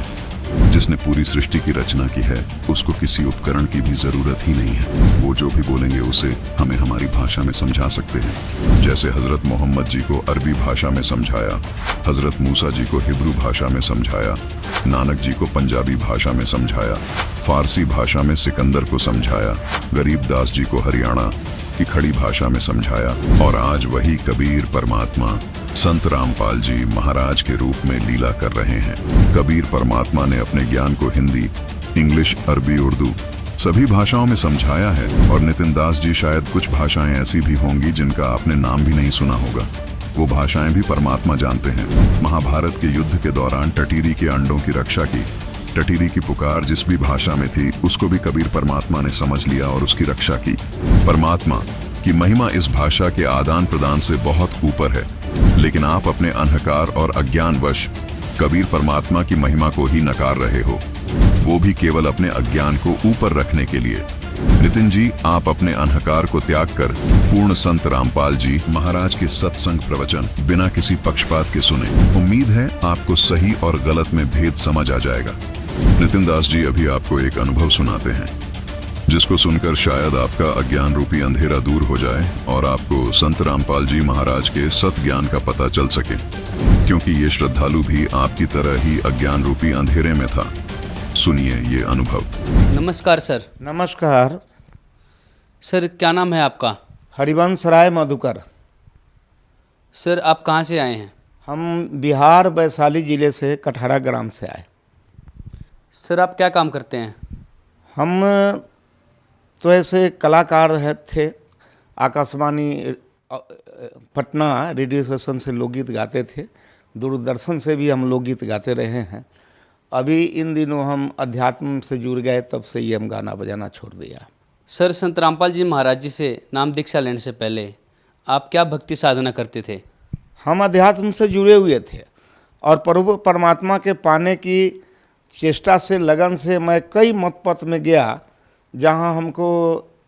Speaker 1: जिसने पूरी सृष्टि की रचना की है, उसको किसी उपकरण की भी जरूरत ही नहीं है। वो जो भी बोलेंगे उसे हमें हमारी भाषा में समझा सकते हैं। जैसे हजरत मोहम्मद जी को अरबी भाषा में समझाया, हजरत मूसा जी को हिब्रू भाषा में समझाया, नानक जी को पंजाबी भाषा में समझाया, फारसी भाषा में सिकंदर को समझाया, गरीब दास जी को हरियाणा की खड़ी भाषा में समझाया, और आज वही कबीर परमात्मा संत रामपाल जी महाराज के रूप में लीला कर रहे हैं। कबीर परमात्मा ने अपने ज्ञान को हिंदी, इंग्लिश, अरबी, उर्दू सभी भाषाओं में समझाया है। और नितिन दास जी, शायद कुछ भाषाएं ऐसी भी होंगी जिनका आपने नाम भी नहीं सुना होगा। वो भाषाएं भी परमात्मा जानते हैं। महाभारत के युद्ध के दौरान टटीरी के अंडों की रक्षा की, टटीरी की पुकार जिस भी भाषा में थी उसको भी कबीर परमात्मा ने समझ लिया और उसकी रक्षा की। परमात्मा की महिमा इस भाषा के आदान प्रदान से बहुत ऊपर है, लेकिन आप अपने अहंकार और अज्ञानवश कबीर परमात्मा की महिमा को ही नकार रहे हो, वो भी केवल अपने अज्ञान को ऊपर रखने के लिए। नितिन जी, आप अपने अहंकार को त्याग कर पूर्ण संत रामपाल जी महाराज के सत्संग प्रवचन बिना किसी पक्षपात के सुने। उम्मीद है आपको सही और गलत में भेद समझ आ जाएगा। नितिन दास जी अभी आपको एक अनुभव सुनाते हैं, जिसको सुनकर शायद आपका अज्ञान रूपी अंधेरा दूर हो जाए और आपको संत रामपाल जी महाराज के सत ज्ञान का पता चल सके, क्योंकि ये श्रद्धालु भी आपकी तरह ही अज्ञान रूपी अंधेरे में था। सुनिए ये अनुभव।
Speaker 8: नमस्कार सर।
Speaker 9: नमस्कार
Speaker 8: सर, क्या नाम है आपका?
Speaker 9: हरिवंश राय मधुकर।
Speaker 8: सर, आप कहाँ से आए हैं?
Speaker 9: हम बिहार वैशाली जिले से कटहरा ग्राम से आए।
Speaker 8: सर, आप क्या काम करते हैं?
Speaker 9: हम तो ऐसे कलाकार थे। आकाशवाणी पटना रेडियो स्टेशन से लोकगीत गाते थे, दूरदर्शन से भी हम लोकगीत गाते रहे हैं। अभी इन दिनों हम अध्यात्म से जुड़ गए, तब से ही हम गाना बजाना छोड़ दिया।
Speaker 8: सर, संत रामपाल जी महाराज जी से नाम दीक्षा लेने से पहले आप क्या भक्ति साधना करते थे?
Speaker 9: हम अध्यात्म से जुड़े हुए थे और प्रभु परमात्मा के पाने की चेष्टा से, लगन से मैं कई मत पथ में गया, जहाँ हमको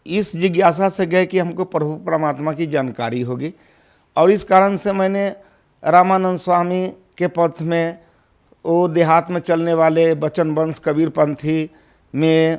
Speaker 9: इस जिज्ञासा से गए कि हमको प्रभु परमात्मा की जानकारी होगी। और इस कारण से मैंने रामानंद स्वामी के पथ में, वो देहात में चलने वाले बचन वंश कबीरपंथी में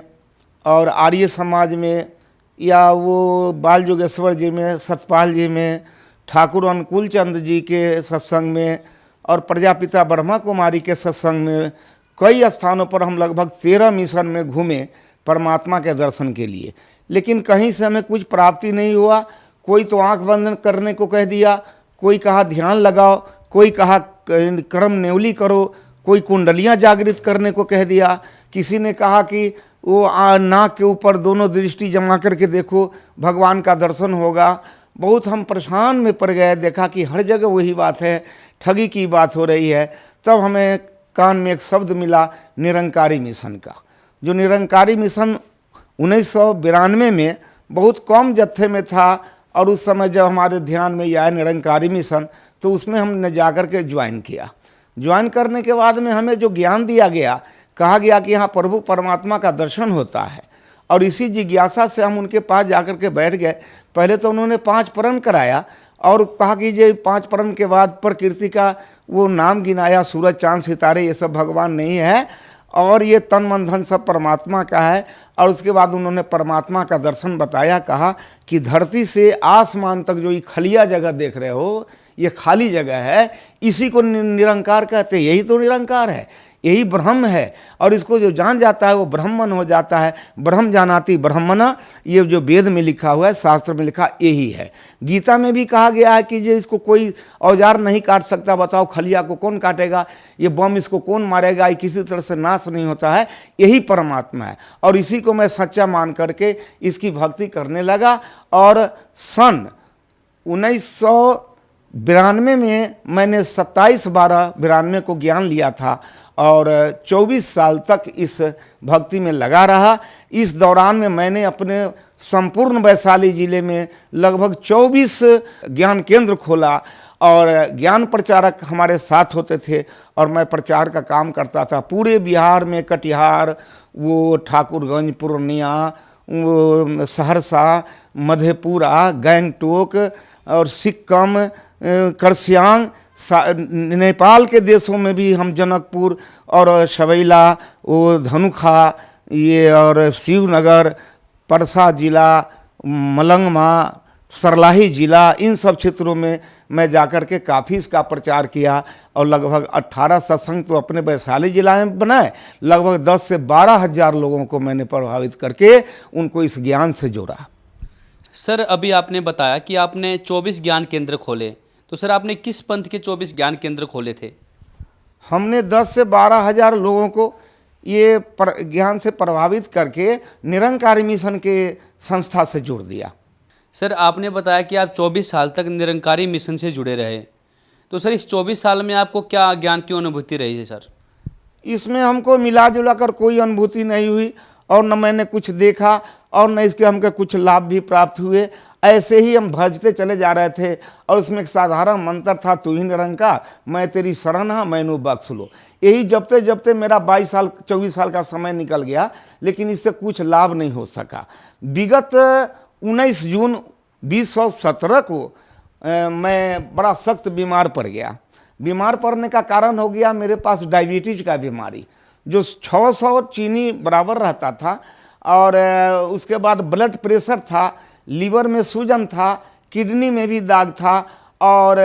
Speaker 9: और आर्य समाज में, या वो बाल जोगेश्वर जी में, सतपाल जी में, ठाकुर अनुकूल चंद जी के सत्संग में और प्रजापिता ब्रह्मा कुमारी के सत्संग में, कई स्थानों पर हम लगभग 13 मिशन में घूमे परमात्मा के दर्शन के लिए। लेकिन कहीं से हमें कुछ प्राप्ति नहीं हुआ, कोई तो आंख बंद करने को कह दिया, कोई कहा ध्यान लगाओ, कोई कहा कर्म नेवली करो, कोई कुंडलियां जागृत करने को कह दिया, किसी ने कहा कि वो नाक के ऊपर दोनों दृष्टि जमा करके देखो, भगवान का दर्शन होगा। बहुत हम परेशान में पड़ गए, देखा कि हर जगह वही बात है, ठगी की बात हो रही है। तब हमें कान में एक शब्द मिला निरंकारी मिशन का। जो निरंकारी मिशन 1992 में बहुत कम जत्थे में था, और उस समय जब हमारे ध्यान में यह आया निरंकारी मिशन, तो उसमें हमने जाकर के ज्वाइन किया। ज्वाइन करने के बाद में हमें जो ज्ञान दिया गया, कहा गया कि यहाँ प्रभु परमात्मा का दर्शन होता है, और इसी जिज्ञासा से हम उनके पास जाकर के बैठ गए। पहले तो उन्होंने 5 प्रण कराया और कहा कि ये 5 प्रण के बाद प्रकृति का वो नाम गिनाया, सूरज चांद सितारे ये सब भगवान नहीं है, और ये तन मन धन सब परमात्मा का है। और उसके बाद उन्होंने परमात्मा का दर्शन बताया, कहा कि धरती से आसमान तक जो ये खलिया जगह देख रहे हो, ये खाली जगह है, इसी को निरंकार कहते हैं। यही तो निरंकार है, यही ब्रह्म है, और इसको जो जान जाता है वो ब्रह्मन हो जाता है। ब्रह्म जानाति ब्रह्मना, ये जो वेद में लिखा हुआ है, शास्त्र में लिखा यही है। गीता में भी कहा गया है कि ये इसको कोई औजार नहीं काट सकता, बताओ खलिया को कौन काटेगा, ये बम इसको कौन मारेगा, ये किसी तरह से नाश नहीं होता है, यही परमात्मा है। और इसी को मैं सच्चा मान करके इसकी भक्ति करने लगा। और सन 1992 में मैंने 27/12/92 को ज्ञान लिया था, और 24 साल तक इस भक्ति में लगा रहा। इस दौरान में मैंने अपने संपूर्ण वैशाली जिले में लगभग 24 ज्ञान केंद्र खोला, और ज्ञान प्रचारक हमारे साथ होते थे, और मैं प्रचार का काम करता था पूरे बिहार में। कटिहार, वो ठाकुरगंज, पूर्णिया, वो सहरसा, मधेपुरा, गंगटोक और सिक्किम, करसियांग, नेपाल के देशों में भी हम जनकपुर और शबैला, वो धनुखा, ये और शिवनगर, परसा जिला, मलंगमा, सरलाही जिला, इन सब क्षेत्रों में मैं जाकर के काफ़ी इसका प्रचार किया। और लगभग 18 सत्संग तो अपने वैशाली जिला में बनाए। लगभग 10 से 12 हज़ार लोगों को मैंने प्रभावित करके उनको इस ज्ञान से जोड़ा।
Speaker 8: सर, अभी आपने बताया कि आपने 24 ज्ञान केंद्र खोले, तो सर आपने किस पंथ के 24 ज्ञान केंद्र खोले थे?
Speaker 9: हमने 10 से 12 हज़ार लोगों को ये ज्ञान से प्रभावित करके निरंकारी मिशन के संस्था से जोड़ दिया।
Speaker 8: सर, आपने बताया कि आप 24 साल तक निरंकारी मिशन से जुड़े रहे, तो सर इस 24 साल में आपको क्या ज्ञान की अनुभूति रही है? सर,
Speaker 9: इसमें हमको मिला जुला कर कोई अनुभूति नहीं हुई, और न मैंने कुछ देखा, और न इसके हमको कुछ लाभ भी प्राप्त हुए। ऐसे ही हम भजते चले जा रहे थे, और उसमें एक साधारण मंत्र था, तू ही निरंकार, मैं तेरी शरण हाँ, मैनू बख्श लो। यही जपते जपते मेरा 22 साल 24 साल का समय निकल गया, लेकिन इससे कुछ लाभ नहीं हो सका। विगत 19 जून 2017 को मैं बड़ा सख्त बीमार पड़ गया। बीमार पड़ने का कारण हो गया मेरे पास डायबिटीज़ का बीमारी, जो 600 चीनी बराबर रहता था, और उसके बाद ब्लड प्रेशर था, लीवर में सूजन था, किडनी में भी दाग था, और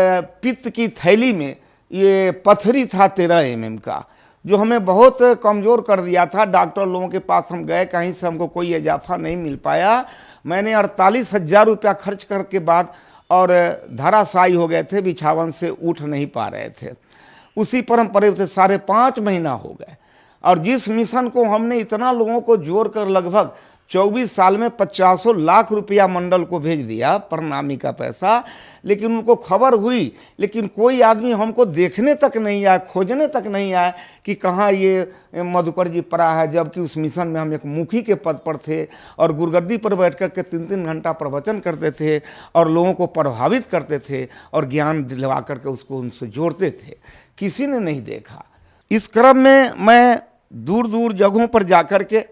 Speaker 9: पित्त की थैली में ये पथरी था 13 mm का, जो हमें बहुत कमज़ोर कर दिया था। डॉक्टर लोगों के पास हम गए, कहीं से हमको कोई इजाफा नहीं मिल पाया। मैंने 48,000 रुपया खर्च करके बाद और धराशायी हो गए थे, बिछावन से उठ नहीं पा रहे थे। उसी पर हम पड़े थे, 5.5 महीना हो गए। और जिस मिशन को हमने इतना लोगों को जोड़कर लगभग 24 साल में 50 लाख रुपया मंडल को भेज दिया, प्रणामी का पैसा, लेकिन उनको खबर हुई, लेकिन कोई आदमी हमको देखने तक नहीं आया, खोजने तक नहीं आया कि कहाँ ये मधुकर जी पड़ा है। जबकि उस मिशन में हम एक मुखी के पद पर थे, और गुरगद्दी पर बैठ कर के 3-3 घंटा प्रवचन करते थे, और लोगों को प्रभावित करते थे, और ज्ञान दिलवा करके उसको उनसे जोड़ते थे। किसी ने नहीं देखा। इस क्रम में मैं दूर दूर जगहों पर जा कर के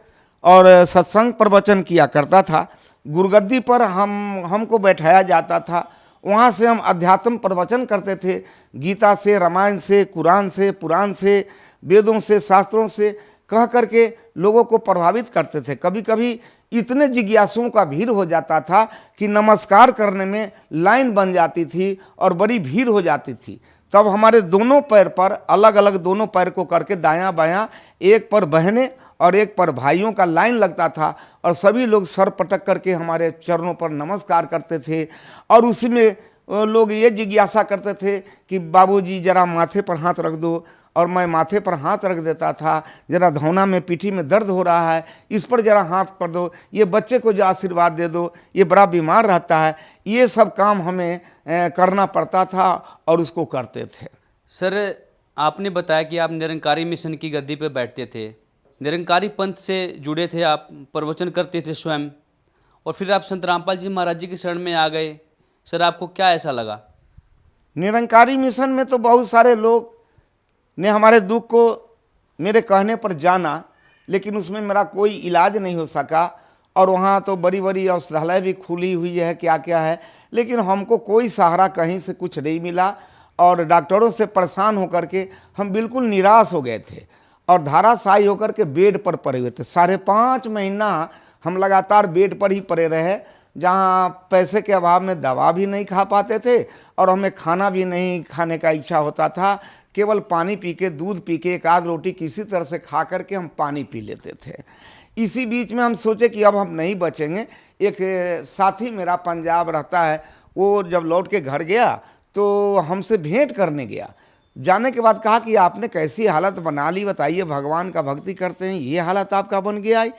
Speaker 9: और सत्संग प्रवचन किया करता था। गुरगद्दी पर हमको बैठाया जाता था, वहाँ से हम अध्यात्म प्रवचन करते थे, गीता से, रामायण से, कुरान से, पुराण से, वेदों से, शास्त्रों से कह करके लोगों को प्रभावित करते थे। कभी कभी इतने जिज्ञासुओं का भीड़ हो जाता था कि नमस्कार करने में लाइन बन जाती थी और बड़ी भीड़ हो जाती थी। तब हमारे दोनों पैर पर अलग अलग दोनों पैर को करके दायां बायां एक पर बहनें और एक पर भाइयों का लाइन लगता था और सभी लोग सर पटक करके हमारे चरणों पर नमस्कार करते थे। और उसी में लोग ये जिज्ञासा करते थे कि बाबूजी जरा माथे पर हाथ रख दो, और मैं माथे पर हाथ रख देता था। जरा धौना में पीठी में दर्द हो रहा है, इस पर जरा हाथ कर दो, ये बच्चे को जो आशीर्वाद दे दो, ये बड़ा बीमार रहता है। ये सब काम हमें करना पड़ता था और उसको करते थे।
Speaker 8: सर, आपने बताया कि आप निरंकारी मिशन की गद्दी पे बैठते थे, निरंकारी पंथ से जुड़े थे, आप प्रवचन करते थे स्वयं, और फिर आप संत रामपाल जी महाराज जी की शरण में आ गए। सर, आपको क्या ऐसा लगा?
Speaker 9: निरंकारी मिशन में तो बहुत सारे लोग ने हमारे दुख को मेरे कहने पर जाना, लेकिन उसमें मेरा कोई इलाज नहीं हो सका। और वहाँ तो बड़ी बड़ी औषधालय भी खुली हुई है, क्या क्या है, लेकिन हमको कोई सहारा कहीं से कुछ नहीं मिला। और डॉक्टरों से परेशान होकर के हम बिल्कुल निराश हो गए थे और धाराशायी होकर के बेड पर पड़े हुए थे। 5.5 महीना हम लगातार बेड पर ही पड़े रहे, जहाँ पैसे के अभाव में दवा भी नहीं खा पाते थे और हमें खाना भी नहीं खाने का इच्छा होता था। केवल पानी पी के, दूध पी के, एक आध रोटी किसी तरह से खा करके हम पानी पी लेते थे। इसी बीच में हम सोचे कि अब हम नहीं बचेंगे। एक साथी मेरा पंजाब रहता है, वो जब लौट के घर गया तो हमसे भेंट करने गया। जाने के बाद कहा कि आपने कैसी हालत बना ली, बताइए, भगवान का भक्ति करते हैं, ये हालत आपका बन गया है,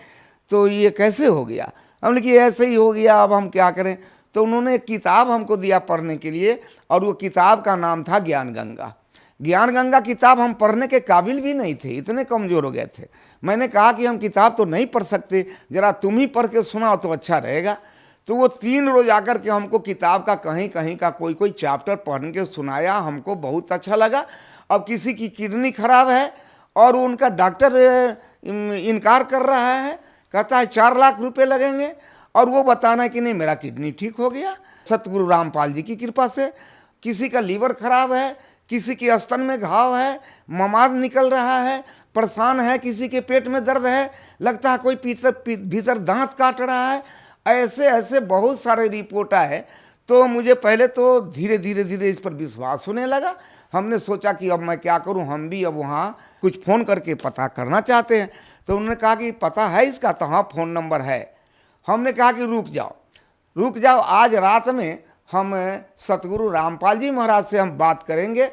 Speaker 9: तो ये कैसे हो गया? हमने कि ऐसे ही हो गया, अब हम क्या करें। तो उन्होंने एक किताब हमको दिया पढ़ने के लिए, और वो किताब का नाम था ज्ञान गंगा। ज्ञान गंगा किताब हम पढ़ने के काबिल भी नहीं थे, इतने कमज़ोर हो गए थे। मैंने कहा कि हम किताब तो नहीं पढ़ सकते, ज़रा तुम ही पढ़ के सुनाओ तो अच्छा रहेगा। तो वो 3 रोज आकर के हमको किताब का कहीं कहीं का कोई चैप्टर पढ़ के सुनाया। हमको बहुत अच्छा लगा। अब किसी की किडनी खराब है और उनका डॉक्टर इनकार कर रहा है, कहता है 4 लाख रुपए लगेंगे, और वो बताना है कि नहीं मेरा किडनी ठीक हो गया सतगुरु रामपाल जी की कृपा से। किसी का लीवर खराब है, किसी के स्तन में घाव है, ममाद निकल रहा है, परेशान है, किसी के पेट में दर्द है, लगता है कोई भीतर दांत काट रहा है। ऐसे ऐसे बहुत सारे रिपोर्ट आए। तो मुझे पहले तो धीरे धीरे इस पर विश्वास होने लगा। हमने सोचा कि अब मैं क्या करूं, हम भी अब वहाँ कुछ फ़ोन करके पता करना चाहते हैं। तो उन्होंने कहा कि पता है इसका? तो हाँ, फ़ोन नंबर है। हमने कहा कि रुक जाओ, आज रात में हम सतगुरु रामपाल जी महाराज से हम बात करेंगे,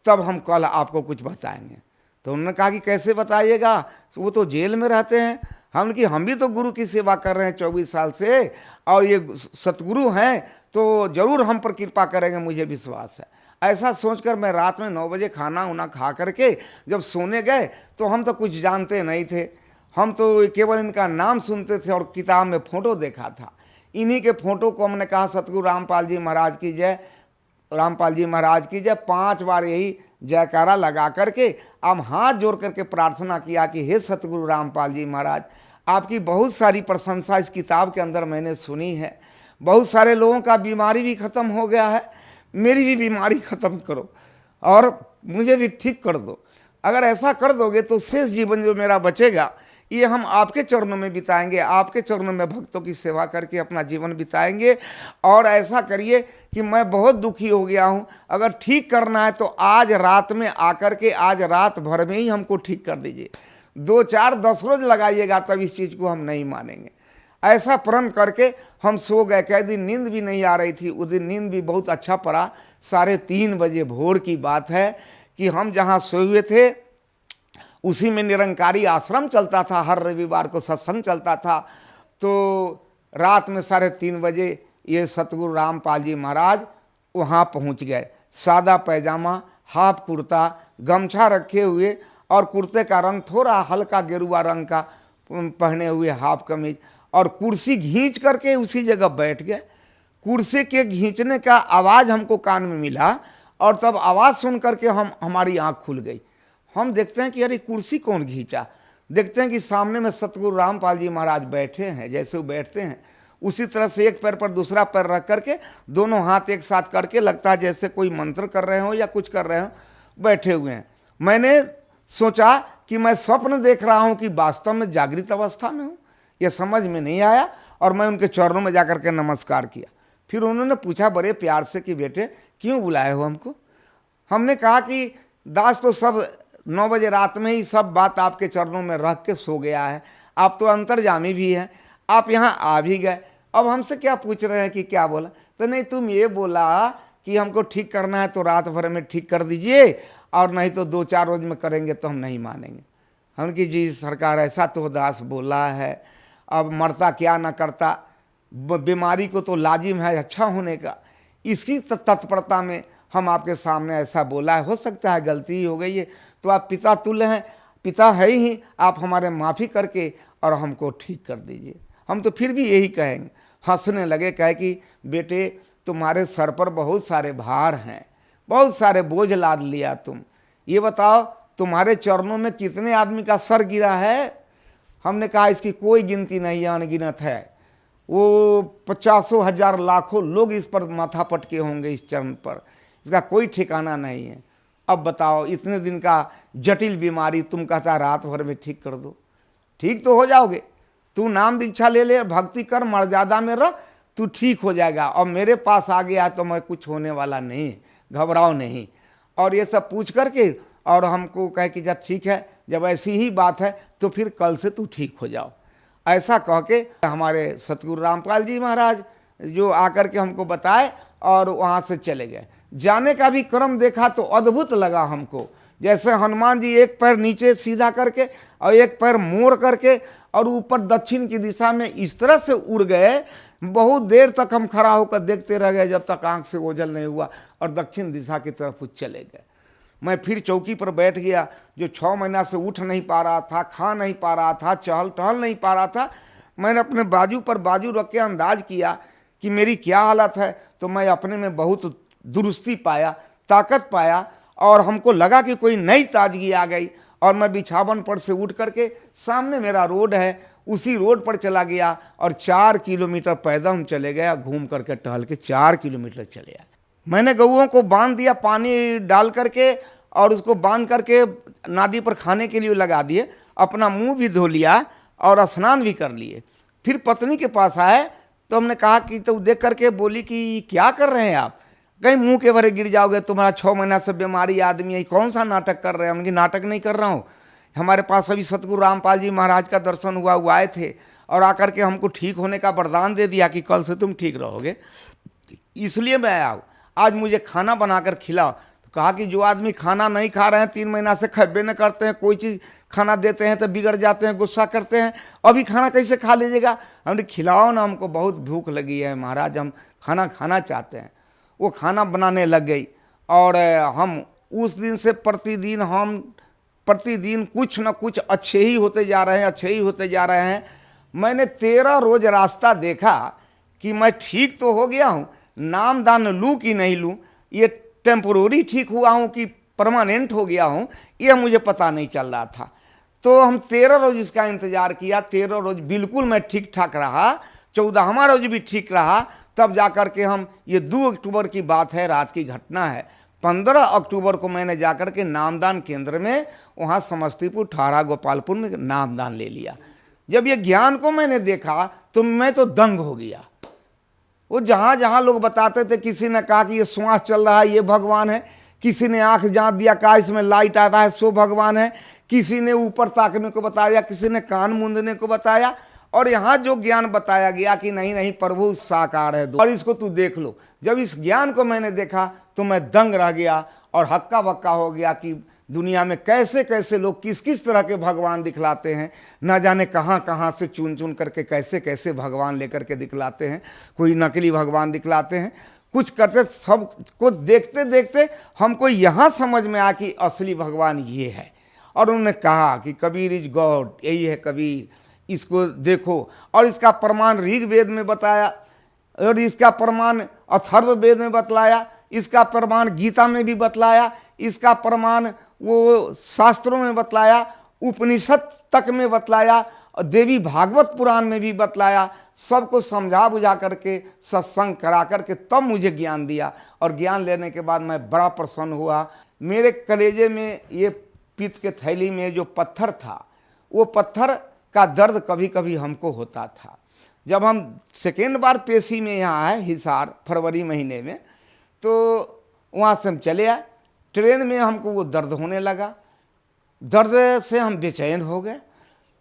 Speaker 9: तब हम कल आपको कुछ बताएंगे। तो उन्होंने कहा कि कैसे बताइएगा, वो तो जेल में रहते हैं। हमने कि हम भी तो गुरु की सेवा कर रहे हैं 24 साल से, और ये सतगुरु हैं तो ज़रूर हम पर कृपा करेंगे, मुझे विश्वास है। ऐसा सोचकर मैं रात में 9 बजे खाना उना खा करके जब सोने गए तो हम तो कुछ जानते नहीं थे, हम तो केवल इनका नाम सुनते थे और किताब में फ़ोटो देखा था। इन्हीं के फ़ोटो को हमने कहा सतगुरु रामपाल जी महाराज की जय, रामपाल जी महाराज की जय, 5 बार यही जयकारा लगा करके हम हाथ जोड़ करके प्रार्थना किया कि हे सतगुरु रामपाल जी महाराज, आपकी बहुत सारी प्रशंसा इस किताब के अंदर मैंने सुनी है। बहुत सारे लोगों का बीमारी भी ख़त्म हो गया है, मेरी भी बीमारी ख़त्म करो और मुझे भी ठीक कर दो। अगर ऐसा कर दोगे तो शेष जीवन जो मेरा बचेगा ये हम आपके चरणों में बिताएंगे, आपके चरणों में भक्तों की सेवा करके अपना जीवन बिताएंगे। और ऐसा करिए कि मैं बहुत दुखी हो गया हूँ, अगर ठीक करना है तो आज रात में आकर के आज रात भर में ही हमको ठीक कर दीजिए। 2, 4, 10 रोज लगाइएगा तब इस चीज़ को हम नहीं मानेंगे। ऐसा प्रण करके हम सो गए। कई दिन नींद भी नहीं आ रही थी, उस दिन नींद भी बहुत अच्छा पड़ा। 3:30 बजे भोर की बात है कि हम जहाँ सोए हुए थे उसी में निरंकारी आश्रम चलता था, हर रविवार को सत्संग चलता था। तो रात में 3:30 बजे ये सतगुरु रामपाल जी महाराज वहाँ पहुँच गए। सादा पैजामा, हाफ कुर्ता, गमछा रखे हुए और कुर्ते का रंग थोड़ा हल्का गेरुआ रंग का पहने हुए, हाफ कमीज, और कुर्सी खींच करके उसी जगह बैठ गए। कुर्सी के खींचने का आवाज़ हमको कान में मिला और तब आवाज़ सुन करके हमारी आँख खुल गई। हम देखते हैं कि अरे कुर्सी कौन खींचा। देखते हैं कि सामने में सतगुरु रामपाल जी महाराज बैठे हैं, जैसे वो बैठते हैं उसी तरह से एक पैर पर दूसरा पैर रख करके दोनों हाथ एक साथ करके, लगता है जैसे कोई मंत्र कर रहे हो या कुछ कर रहे हो, बैठे हुए हैं। मैंने सोचा कि मैं स्वप्न देख रहा हूँ कि वास्तव में जागृत अवस्था में हूँ, ये समझ में नहीं आया और मैं उनके चरणों में जाकर के नमस्कार किया। फिर उन्होंने पूछा बड़े प्यार से कि बेटे क्यों बुलाए हो हमको। हमने कहा कि दास तो सब 9 बजे रात में ही सब बात आपके चरणों में रख के सो गया है। आप तो अंतर्जामी भी हैं, आप यहाँ आ भी गए, अब हमसे क्या पूछ रहे हैं कि क्या बोला? तो नहीं, तुम ये बोला कि हमको ठीक करना है तो रात भर में ठीक कर दीजिए, और नहीं तो 2-4 रोज में करेंगे तो हम नहीं मानेंगे। हम कि जी सरकार ऐसा तो दास बोला है, अब मरता क्या ना करता, बीमारी को तो लाजिम है अच्छा होने का, इसकी तत्परता में हम आपके सामने ऐसा बोला है। हो सकता है गलती ही हो गई है, तो आप पिता तुल्य हैं, पिता है ही, आप हमारे माफ़ी करके और हमको ठीक कर दीजिए। हम तो फिर भी यही कहेंगे। हंसने लगे, कहे कि बेटे तुम्हारे सर पर बहुत सारे भार हैं, बहुत सारे बोझ लाद लिया तुम, ये बताओ तुम्हारे चरणों में कितने आदमी का सर गिरा है? हमने कहा इसकी कोई गिनती नहीं है, अनगिनत है। वो 50,000 लाखों लोग इस पर माथा पटके होंगे, इस चरण पर, इसका कोई ठिकाना नहीं है। अब बताओ इतने दिन का जटिल बीमारी तुम कहता रात भर में ठीक कर दो, ठीक तो हो जाओगे। तू नाम दीक्षा ले ले, भक्ति कर, मर्यादा में रह, तू ठीक हो जाएगा। और मेरे पास आ गया तो मैं कुछ होने वाला नहीं, घबराओ नहीं। और ये सब पूछ करके और हमको कहे कि जब ठीक है, जब ऐसी ही बात है तो फिर कल से तू ठीक हो जाओ। ऐसा कह के हमारे सतगुरु रामपाल जी महाराज जो आकर के हमको बताए और वहाँ से चले गए। जाने का भी क्रम देखा तो अद्भुत लगा हमको, जैसे हनुमान जी एक पैर नीचे सीधा करके और एक पैर मोड़ करके और ऊपर दक्षिण की दिशा में इस तरह से उड़ गए। बहुत देर तक हम खड़ा होकर देखते रह गए, जब तक आंख से ओझल नहीं हुआ, और दक्षिण दिशा की तरफ चले गए। मैं फिर चौकी पर बैठ गया, जो 6 महीना से उठ नहीं पा रहा था, खा नहीं पा रहा था, चहल टहल नहीं पा रहा था। मैंने अपने बाजू पर बाजू रख के अंदाज किया कि मेरी क्या हालत है, तो मैं अपने में बहुत दुरुस्ती पाया, ताकत पाया, और हमको लगा कि कोई नई ताजगी आ गई। और मैं बिछावन पर से उठ करके, सामने मेरा रोड है, उसी रोड पर चला गया और 4 किलोमीटर पैदल हम चले गए, घूम करके टहल के 4 किलोमीटर चले आए। मैंने गऊओं को बांध दिया पानी डाल करके, और उसको बांध करके नादी पर खाने के लिए लगा दिए, अपना मुंह भी धो लिया और स्नान भी कर लिए। फिर पत्नी के पास आए तो हमने कहा कि, तो देख करके बोली कि क्या कर रहे हैं आप? कहीं मुंह के भरे गिर जाओगे, तुम्हारा 6 महीना से बीमारी आदमी है, कौन सा नाटक कर रहे हैं? उनकी नाटक नहीं कर रहा हूँ, हमारे पास अभी सतगुरु रामपाल जी महाराज का दर्शन हुआ, वो आए थे और आकर के हमको ठीक होने का वरदान दे दिया कि कल से तुम ठीक रहोगे, इसलिए मैं आया हूँ, आज मुझे खाना बनाकर खिलाओ। तो कहा कि जो आदमी खाना नहीं खा रहे हैं, 3 महीना से खब्बे न करते हैं, कोई चीज़ खाना देते हैं तो बिगड़ जाते हैं, गुस्सा करते हैं, अभी खाना कैसे खा लीजिएगा? हमने खिलाओ ना, हमको बहुत भूख लगी है महाराज, हम खाना खाना चाहते हैं। वो खाना बनाने लग गई, और हम उस दिन से प्रतिदिन कुछ न कुछ अच्छे ही होते जा रहे हैं, अच्छे ही होते जा रहे हैं। मैंने 13 रोज रास्ता देखा कि मैं ठीक तो हो गया हूँ, नाम दान लूँ कि नहीं लूँ, ये टेम्पोररी ठीक हुआ हूँ कि परमानेंट हो गया हूँ, ये मुझे पता नहीं चल रहा था। तो हम 13 रोज इसका इंतज़ार किया, 13 रोज बिल्कुल मैं ठीक ठाक रहा, 14वां रोज भी ठीक रहा। तब जाकर के हम, ये 2 अक्टूबर की बात है, रात की घटना है, 15 अक्टूबर को मैंने जाकर के नामदान केंद्र में, वहाँ समस्तीपुर ठारा गोपालपुर में नामदान ले लिया। जब ये ज्ञान को मैंने देखा तो मैं तो दंग हो गया। वो जहाँ जहाँ लोग बताते थे, किसी ने कहा कि ये श्वास चल रहा है ये भगवान है, किसी ने आंख जांच दिया कहा इसमें लाइट आता है सो भगवान है, किसी ने ऊपर ताकने को बताया, किसी ने कान मूंदने को बताया, और यहाँ जो ज्ञान बताया गया कि नहीं नहीं प्रभु साकार है, और इसको तू देख लो। जब इस ज्ञान को मैंने देखा तो मैं दंग रह गया और हक्का बक्का हो गया कि दुनिया में कैसे कैसे लोग किस किस तरह के भगवान दिखलाते हैं, ना जाने कहाँ कहाँ से चुन चुन करके कैसे कैसे भगवान लेकर के दिखलाते हैं। कोई नकली भगवान दिखलाते हैं, कुछ करते, सब को देखते देखते हमको यहाँ समझ में आया कि असली भगवान ये है। और उन्होंने कहा कि कबीर इज गॉड, यही है कबीर, इसको देखो। और इसका प्रमाण ऋग्वेद में बताया, और इसका प्रमाण अथर्व वेद में बतलाया, इसका प्रमाण गीता में भी बतलाया, इसका प्रमाण वो शास्त्रों में बतलाया, उपनिषद तक में बतलाया, और देवी भागवत पुराण में भी बतलाया। सबको समझा बुझा करके, सत्संग करा करके तब मुझे ज्ञान दिया। और ज्ञान लेने के बाद मैं बड़ा प्रसन्न हुआ। मेरे कलेजे में, ये पित्त के थैली में जो पत्थर था, वो पत्थर का दर्द कभी कभी हमको होता था। जब हम सेकेंड बार पेशी में यहाँ आए हिसार फरवरी महीने में, तो वहाँ से हम चले आए, ट्रेन में हमको वो दर्द होने लगा। दर्द से हम बेचैन हो गए।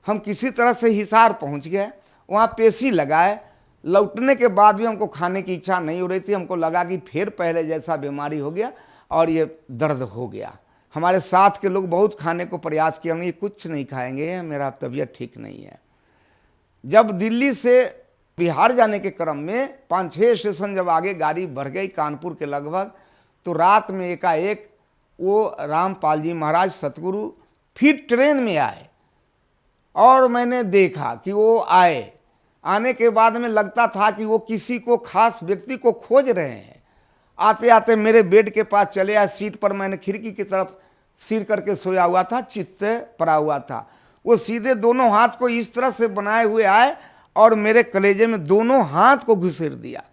Speaker 9: हम किसी तरह से हिसार पहुंच गए, वहाँ पेशी लगाए। लौटने के बाद भी हमको खाने की इच्छा नहीं हो रही थी। हमको लगा कि फिर पहले जैसा बीमारी हो गया और ये दर्द हो गया। हमारे साथ के लोग बहुत खाने को प्रयास किया, ये कुछ नहीं खाएंगे, मेरा तबीयत ठीक नहीं है। जब दिल्ली से बिहार जाने के क्रम में 5-6 स्टेशन जब आगे गाड़ी बढ़ गई कानपुर के लगभग, तो रात में एकाएक वो रामपाल जी महाराज सतगुरु फिर ट्रेन में आए और मैंने देखा कि वो आए। आने के बाद में लगता था कि वो किसी को खास व्यक्ति को खोज रहे हैं। आते आते मेरे बेड के पास चले आए। सीट पर मैंने खिड़की की तरफ सिर करके सोया हुआ था, चित्त पड़ा हुआ था। वो सीधे दोनों हाथ को इस तरह से बनाए हुए आए और मेरे कलेजे में दोनों हाथ को घुसेड़ दिया।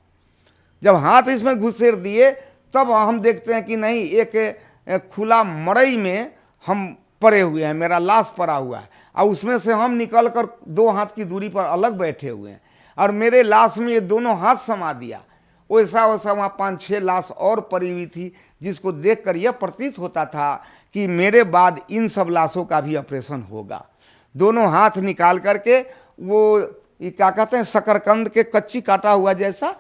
Speaker 9: जब हाथ इसमें घुसेड़ दिए तब हम देखते हैं कि नहीं, एक खुला मड़ई में हम पड़े हुए हैं, मेरा लाश पड़ा हुआ है और उसमें से हम निकल कर 2 हाथ की दूरी पर अलग बैठे हुए हैं और मेरे लाश में ये दोनों हाथ समा दिया। वैसा वैसा वहाँ 5-6 लाश और पड़ी हुई थी, जिसको देखकर यह प्रतीत होता था कि मेरे बाद इन सब लाशों का भी ऑपरेशन होगा। दोनों हाथ निकाल करके वो ये क्या कहते हैं, शकरकंद के कच्ची काटा हुआ जैसा,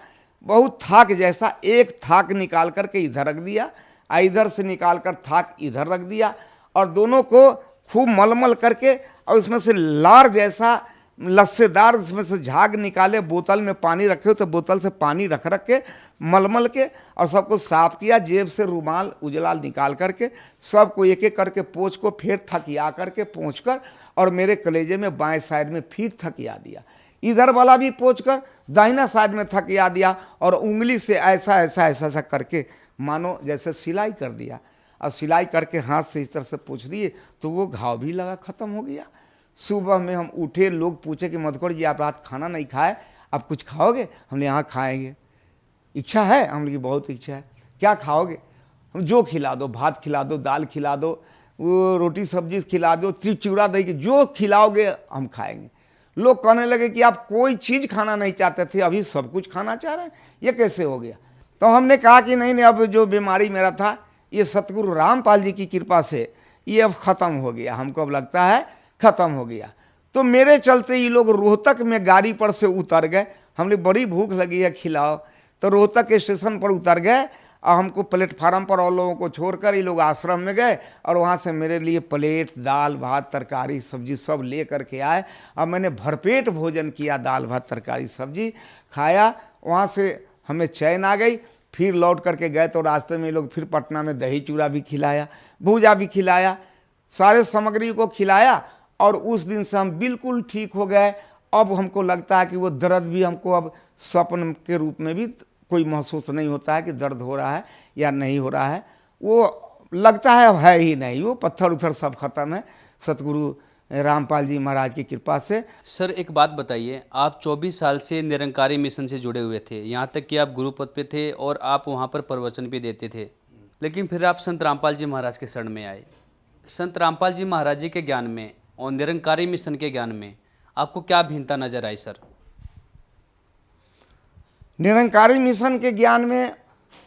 Speaker 9: बहुत थाक जैसा एक थाक निकाल करके इधर रख दिया, इधर से निकाल कर थाक इधर रख दिया और दोनों को खूब मलमल करके और उसमें से लार जैसा लस्सेदार उसमें से झाग निकाले। बोतल में पानी रखे हो तो बोतल से पानी रख के मलमल के और सबको साफ किया। जेब से रुमाल उजला निकाल करके सबको एक एक करके पोंछ को फिर थकिया करके पोंछ कर और मेरे कलेजे में बाएं साइड में फिर थकिया दिया। इधर वाला भी पोंछ कर दाहिना साइड में थकिया दिया और उंगली से ऐसा ऐसा ऐसा ऐसा करके मानो जैसे सिलाई कर दिया और सिलाई करके हाथ से इस तरह से पोंछ दिए तो वो घाव भी लगा, ख़त्म हो गया। सुबह में हम उठे, लोग पूछे कि मधुकर जी आप रात खाना नहीं खाए, आप कुछ खाओगे? हमने यहाँ खाएंगे, इच्छा है? हम लोग बहुत इच्छा है। क्या खाओगे? हम जो खिला दो, भात खिला दो, दाल खिला दो, वो रोटी सब्जी खिला दो, चिवड़ा दही के जो खिलाओगे हम खाएंगे। लोग कहने लगे कि आप कोई चीज़ खाना नहीं चाहते थे, अभी सब कुछ खाना चाह रहे हैं, ये कैसे हो गया? तो हमने कहा कि नहीं नहीं, अब जो बीमारी मेरा था ये सतगुरु रामपाल जी की कृपा से ये अब ख़त्म हो गया, हमको अब लगता है ख़त्म हो गया। तो मेरे चलते ये लोग रोहतक में गाड़ी पर से उतर गए। हमने बड़ी भूख लगी है, खिलाओ। तो रोहतक के स्टेशन पर उतर गए और हमको प्लेटफार्म पर और लोगों को छोड़कर ये लोग आश्रम में गए और वहाँ से मेरे लिए प्लेट दाल भात तरकारी सब्जी सब ले करके आए और मैंने भरपेट भोजन किया, दाल भात तरकारी सब्जी खाया। वहाँ से हमें चैन आ गई। फिर लौट करके गए तो रास्ते में ये लोग फिर पटना में दही चूड़ा भी खिलाया, भूजा भी खिलाया, सारे सामग्री को खिलाया और उस दिन से हम बिल्कुल ठीक हो गए। अब हमको लगता है कि वो दर्द भी हमको अब स्वप्न के रूप में भी कोई महसूस नहीं होता है कि दर्द हो रहा है या नहीं हो रहा है। वो लगता है अब है ही नहीं, वो पत्थर उथर सब खत्म है सतगुरु रामपाल जी महाराज की कृपा से।
Speaker 8: सर एक बात बताइए, आप 24 साल से निरंकारी मिशन से जुड़े हुए थे, यहाँ तक कि आप गुरुपद पे थे और आप वहाँ पर प्रवचन भी देते थे, लेकिन फिर आप संत रामपाल जी महाराज के शरण में आए। संत रामपाल जी महाराज जी के ज्ञान में और निरंकारी मिशन के ज्ञान में आपको क्या भिन्नता नजर आई सर?
Speaker 9: निरंकारी मिशन के ज्ञान में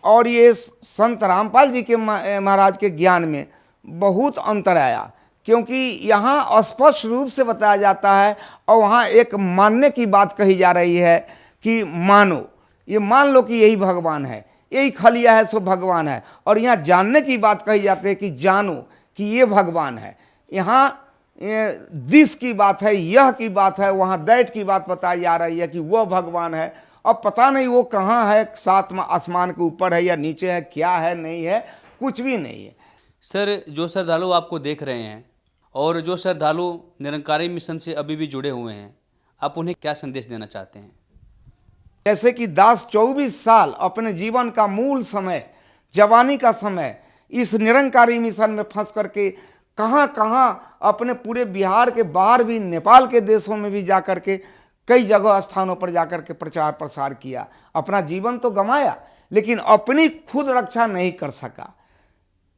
Speaker 9: और ये संत रामपाल जी के महाराज के ज्ञान में बहुत अंतर आया, क्योंकि यहाँ स्पष्ट रूप से बताया जाता है और वहाँ एक मानने की बात कही जा रही है कि मानो, ये मान लो कि यही भगवान है, यही खलिया है सो भगवान है। और यहाँ जानने की बात कही जाती है कि जानो कि ये भगवान है। यहाँ दिस की बात है, यह की बात है, वहाँ दैट की बात बताई जा रही है कि वह भगवान है। अब पता नहीं वो कहाँ है, सातवां आसमान के ऊपर है या नीचे है, क्या है नहीं है, कुछ भी नहीं है।
Speaker 8: सर जो श्रद्धालु आपको देख रहे हैं और जो श्रद्धालु निरंकारी मिशन से अभी भी जुड़े हुए हैं, आप उन्हें क्या संदेश देना चाहते हैं?
Speaker 9: जैसे कि दास 24 साल अपने जीवन का मूल समय, जवानी का समय इस निरंकारी मिशन में फंस करके कहाँ कहाँ अपने पूरे बिहार के बाहर भी, नेपाल के देशों में भी जा कर के कई जगह स्थानों पर जाकर के प्रचार प्रसार किया। अपना जीवन तो गंवाया लेकिन अपनी खुद रक्षा नहीं कर सका।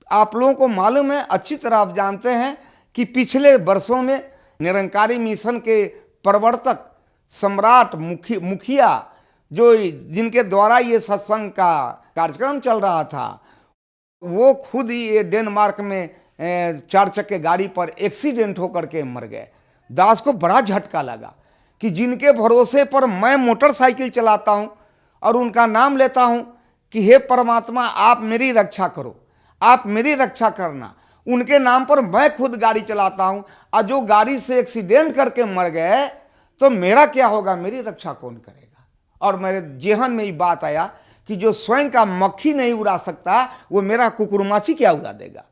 Speaker 9: आप लोगों को मालूम है, अच्छी तरह आप जानते हैं कि पिछले वर्षों में निरंकारी मिशन के प्रवर्तक सम्राट मुखिया जो जिनके द्वारा ये सत्संग का कार्यक्रम चल रहा था, वो खुद ही ये डेनमार्क में 4 चक्के गाड़ी पर एक्सीडेंट होकर के मर गए। दास को बड़ा झटका लगा कि जिनके भरोसे पर मैं मोटरसाइकिल चलाता हूँ और उनका नाम लेता हूँ कि हे परमात्मा आप मेरी रक्षा करो, आप मेरी रक्षा करना, उनके नाम पर मैं खुद गाड़ी चलाता हूँ और जो गाड़ी से एक्सीडेंट करके मर गए तो मेरा क्या होगा, मेरी रक्षा कौन करेगा। और मेरे जेहन में ये बात आया कि जो स्वयं का मक्खी नहीं उड़ा सकता वो मेरा कुकुरमाची क्या उड़ा देगा।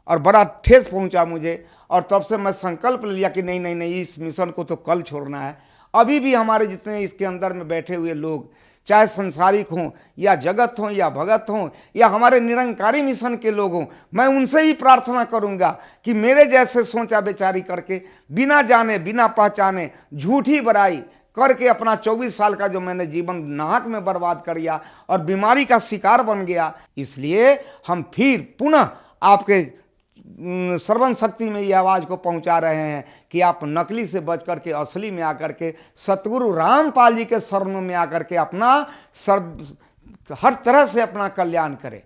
Speaker 9: और बड़ा ठेस पहुंचा मुझे, और तब से मैं संकल्प लिया कि नहीं नहीं नहीं, इस मिशन को तो कल छोड़ना है। अभी भी हमारे जितने इसके अंदर में बैठे हुए लोग, चाहे संसारिक हों या जगत हों या भगत हों या हमारे निरंकारी मिशन के लोग हों, मैं उनसे ही प्रार्थना करूंगा कि मेरे जैसे सोचा बेचारी करके, बिना जाने बिना पहचाने झूठी बड़ाई करके अपना 24 साल का जो मैंने जीवन नाहक में बर्बाद कर दिया और बीमारी का शिकार बन गया, इसलिए हम फिर पुनः आपके श्रवण शक्ति में ये आवाज़ को पहुंचा रहे हैं कि आप नकली से बच करके असली में आकर के सतगुरु रामपाल जी के शरणों में आकर के अपना हर तरह से अपना कल्याण करें।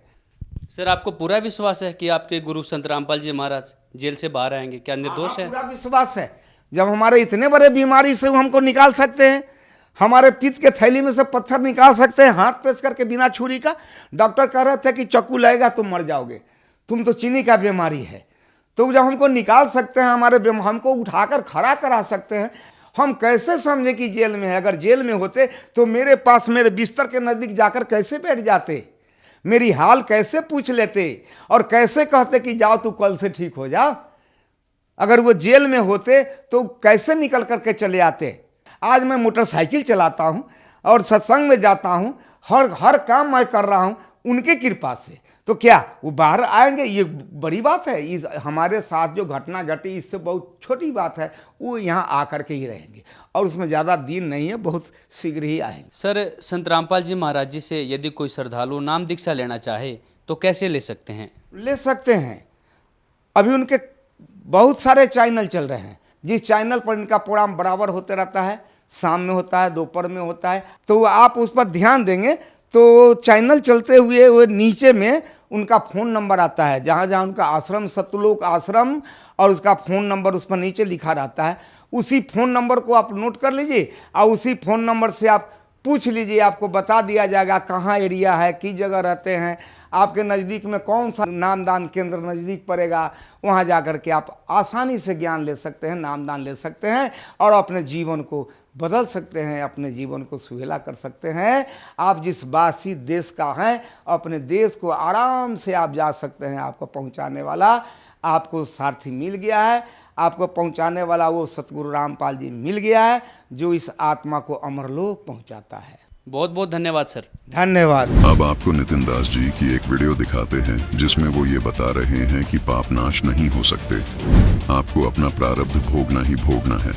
Speaker 8: सर आपको पूरा विश्वास है कि आपके गुरु संत रामपाल जी महाराज जेल से बाहर आएंगे, क्या निर्दोष है?
Speaker 9: पूरा विश्वास है। जब हमारे इतने बड़े बीमारी से वो हमको निकाल सकते हैं, हमारे पित्त के थैली में से पत्थर निकाल सकते हैं हाथ पेश करके बिना छुरी का। डॉक्टर कह रहे थे कि चाकू लगेगा तुम मर जाओगे, तुम तो चीनी का बीमारी है। तो जब हमको निकाल सकते हैं, हमको उठाकर खड़ा करा सकते हैं, हम कैसे समझे कि जेल में है? अगर जेल में होते तो मेरे पास मेरे बिस्तर के नज़दीक जाकर कैसे बैठ जाते, मेरी हाल कैसे पूछ लेते और कैसे कहते कि जाओ तू कल से ठीक हो जा। अगर वो जेल में होते तो कैसे निकल करके चले आते। आज मैं मोटरसाइकिल चलाता हूँ और सत्संग में जाता हूँ, हर काम मैं कर रहा हूँ उनके कृपा से। तो क्या वो बाहर आएंगे? ये बड़ी बात है। इस हमारे साथ जो घटना घटी इससे बहुत छोटी बात है। वो यहाँ आकर के ही रहेंगे और उसमें ज़्यादा दिन नहीं है, बहुत शीघ्र ही आएंगे।
Speaker 8: सर संत रामपाल जी महाराज जी से यदि कोई श्रद्धालु नाम दीक्षा लेना चाहे तो कैसे ले सकते हैं?
Speaker 9: ले सकते हैं। अभी उनके बहुत सारे चैनल चल रहे हैं, जिस चैनल पर इनका प्रोग्राम बराबर होते रहता है, शाम में होता है, दोपहर में होता है, तो आप उस पर ध्यान देंगे तो चैनल चलते हुए वो नीचे में उनका फ़ोन नंबर आता है, जहाँ जहाँ उनका आश्रम सतलोक आश्रम और उसका फ़ोन नंबर उस पर नीचे लिखा रहता है। उसी फ़ोन नंबर को आप नोट कर लीजिए और उसी फ़ोन नंबर से आप पूछ लीजिए, आपको बता दिया जाएगा कहाँ एरिया है, किस जगह रहते हैं, आपके नज़दीक में कौन सा नामदान केंद्र नज़दीक पड़ेगा। वहाँ जा कर के आप आसानी से ज्ञान ले सकते हैं, नामदान ले सकते हैं और अपने जीवन को बदल सकते हैं, अपने जीवन को सुहेला कर सकते हैं। आप जिस वासी देश का हैं, अपने देश को आराम से आप जा सकते हैं। आपको पहुंचाने वाला आपको सारथी मिल गया है, आपको पहुंचाने वाला वो सतगुरु रामपाल जी मिल गया है, जो इस आत्मा को अमरलोक पहुंचाता है।
Speaker 8: बहुत बहुत धन्यवाद सर।
Speaker 9: धन्यवाद।
Speaker 1: अब आपको नितिन दास जी की एक वीडियो दिखाते हैं जिसमें वो ये बता रहे हैं कि पाप नाश नहीं हो सकते, आपको अपना प्रारब्ध भोगना ही भोगना है।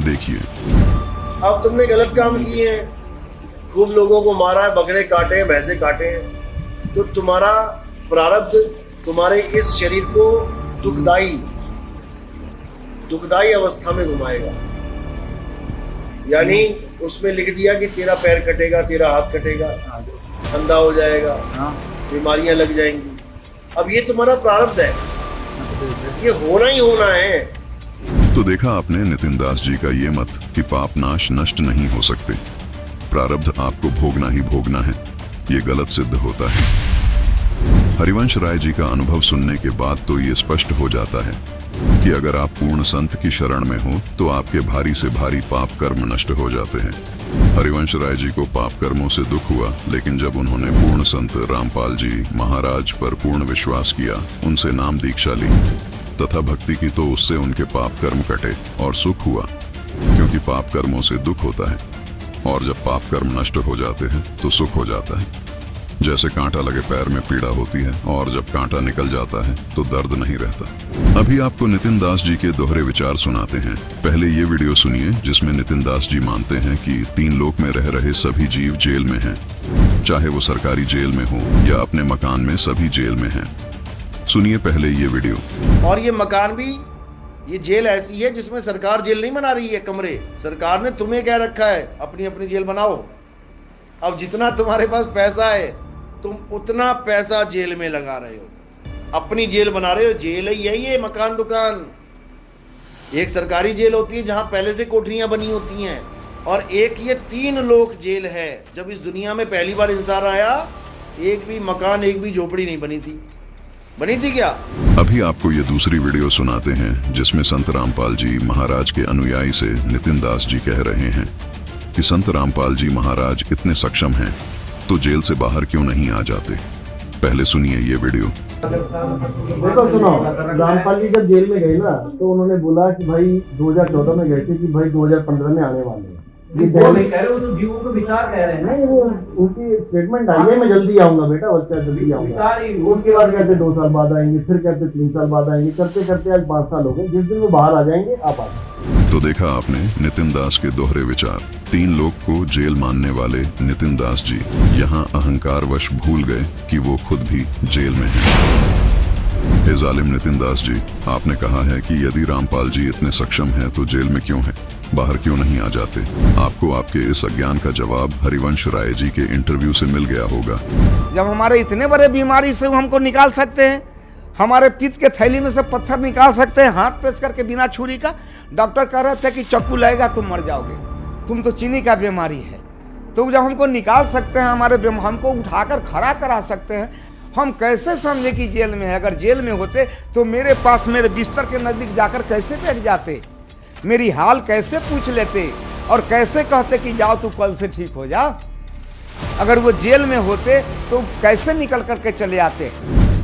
Speaker 1: देखिए।
Speaker 2: अब तुमने गलत काम किए हैं, खूब लोगों को मारा है, बकरे काटे हैं, भैंसे काटे हैं, तो तुम्हारा प्रारब्ध तुम्हारे इस शरीर को दुखदाई अवस्था में घुमाएगा। यानी उसमें लिख दिया कि तेरा पैर कटेगा, तेरा हाथ कटेगा, अंधा हो जाएगा, बीमारियां लग जाएंगी। अब ये तुम्हारा प्रारब्ध है, ये होना ही होना है।
Speaker 1: तो देखा आपने नितिन दास जी का ये मत कि पाप नाश नष्ट नहीं हो सकते, प्रारब्ध आपको भोगना ही भोगना है, ये गलत सिद्ध होता है। हरिवंश राय जी का अनुभव सुनने के बाद तो ये स्पष्ट हो जाता है कि अगर आप पूर्ण संत की शरण में हो तो आपके भारी से भारी पाप कर्म नष्ट हो जाते हैं। हरिवंश राय जी को पाप कर्मों से दुख हुआ, लेकिन जब उन्होंने पूर्ण संत रामपाल जी महाराज पर पूर्ण विश्वास किया, उनसे नाम दीक्षा ली तथा भक्ति की, तो उससे उनके पाप कर्म कटे और सुख हुआ। क्योंकि पाप कर्मों से दुख होता है और जब पाप कर्म नष्ट हो जाते हैं तो सुख हो जाता है। जैसे कांटा लगे पैर में पीड़ा होती है और जब कांटा निकल जाता है तो दर्द नहीं रहता। अभी आपको नितिन दास जी के दोहरे विचार सुनाते हैं। पहले ये वीडियो सुनिए जिसमें नितिन दास जी मानते हैं कि 3 लोक में रह रहे सभी जीव जेल में हैं, चाहे वो सरकारी जेल में हो या अपने मकान में, सभी जेल में हैं। सुनिए पहले ये वीडियो।
Speaker 3: और ये मकान भी, ये जेल ऐसी है जिसमें सरकार जेल नहीं बना रही है कमरे, सरकार ने तुम्हें क्या रखा है, अपनी अपनी जेल बनाओ। अब जितना तुम्हारे पास पैसा है तुम उतना पैसा जेल में लगा रहे हो। अपनी जेल बना रहे हो। जेल ही है ये, मकान दुकान। एक सरकारी जेल होती है जहां पहले से कोठरियां बनी होती हैं, और एक ये 3 लोक जेल है। जब इस दुनिया में पहली बार इंसान आया, एक भी मकान, एक भी झोपड़ी नहीं बनी थी। बनी थी क्या?
Speaker 1: अभी आपको ये दूसरी वीडियो सुनाते हैं जिसमें संत रामपाल जी महाराज के अनुयायी से नितिन दास जी कह रहे हैं कि संत रामपाल जी महाराज इतने सक्षम हैं तो जेल से बाहर क्यों नहीं आ जाते। पहले सुनिए ये वीडियो।
Speaker 3: देखो सुनो, रामपाल जी जब जेल में गए ना, तो उन्होंने बोला कि भाई 2014 में गए थे कि भाई 2015 में आने वाले हैं। ये कह रहे हो तो जीवों को विचार कह रहे हैं। नहीं, वो उनकी स्टेटमेंट आई है, मैं जल्दी आऊंगा बेटा, बच्चा जल्दी आऊंगा। उसके बाद कहते 2 साल बाद आएंगे, फिर कहते 3 साल बाद आएंगे, करते करते आज 5 साल हो गए। जिस दिन वो बाहर आ जाएंगे आप आ जाएंगे।
Speaker 1: तो देखा आपने नितिन दास के दोहरे विचार। 3 लोग को जेल मानने वाले नितिन दास जी यहाँ अहंकारवश भूल गए कि वो खुद भी जेल में हैं। हे जालिम नितिन दास जी, आपने कहा है कि यदि रामपाल जी इतने सक्षम हैं तो जेल में क्यों हैं, बाहर क्यों नहीं आ जाते। आपको आपके इस अज्ञान का जवाब हरिवंश राय जी के इंटरव्यू से मिल गया होगा।
Speaker 9: जब हमारे इतने बड़े बीमारी से वो हमको निकाल सकते हैं, हमारे पित्त के थैली में से पत्थर निकाल सकते हैं हाथ प्रेस करके बिना छुरी का। डॉक्टर कह रहे थे कि चाकू लगेगा तुम मर जाओगे, तुम तो चीनी का बीमारी है। तो जब हमको निकाल सकते हैं, हमको उठाकर खड़ा करा सकते हैं, हम कैसे समझे कि जेल में है। अगर जेल में होते तो मेरे पास मेरे बिस्तर के नज़दीक जाकर कैसे बैठ जाते, मेरी हाल कैसे पूछ लेते और कैसे कहते कि जाओ तू कल से ठीक हो जा। अगर वो जेल में होते तो कैसे निकल करके चले आते।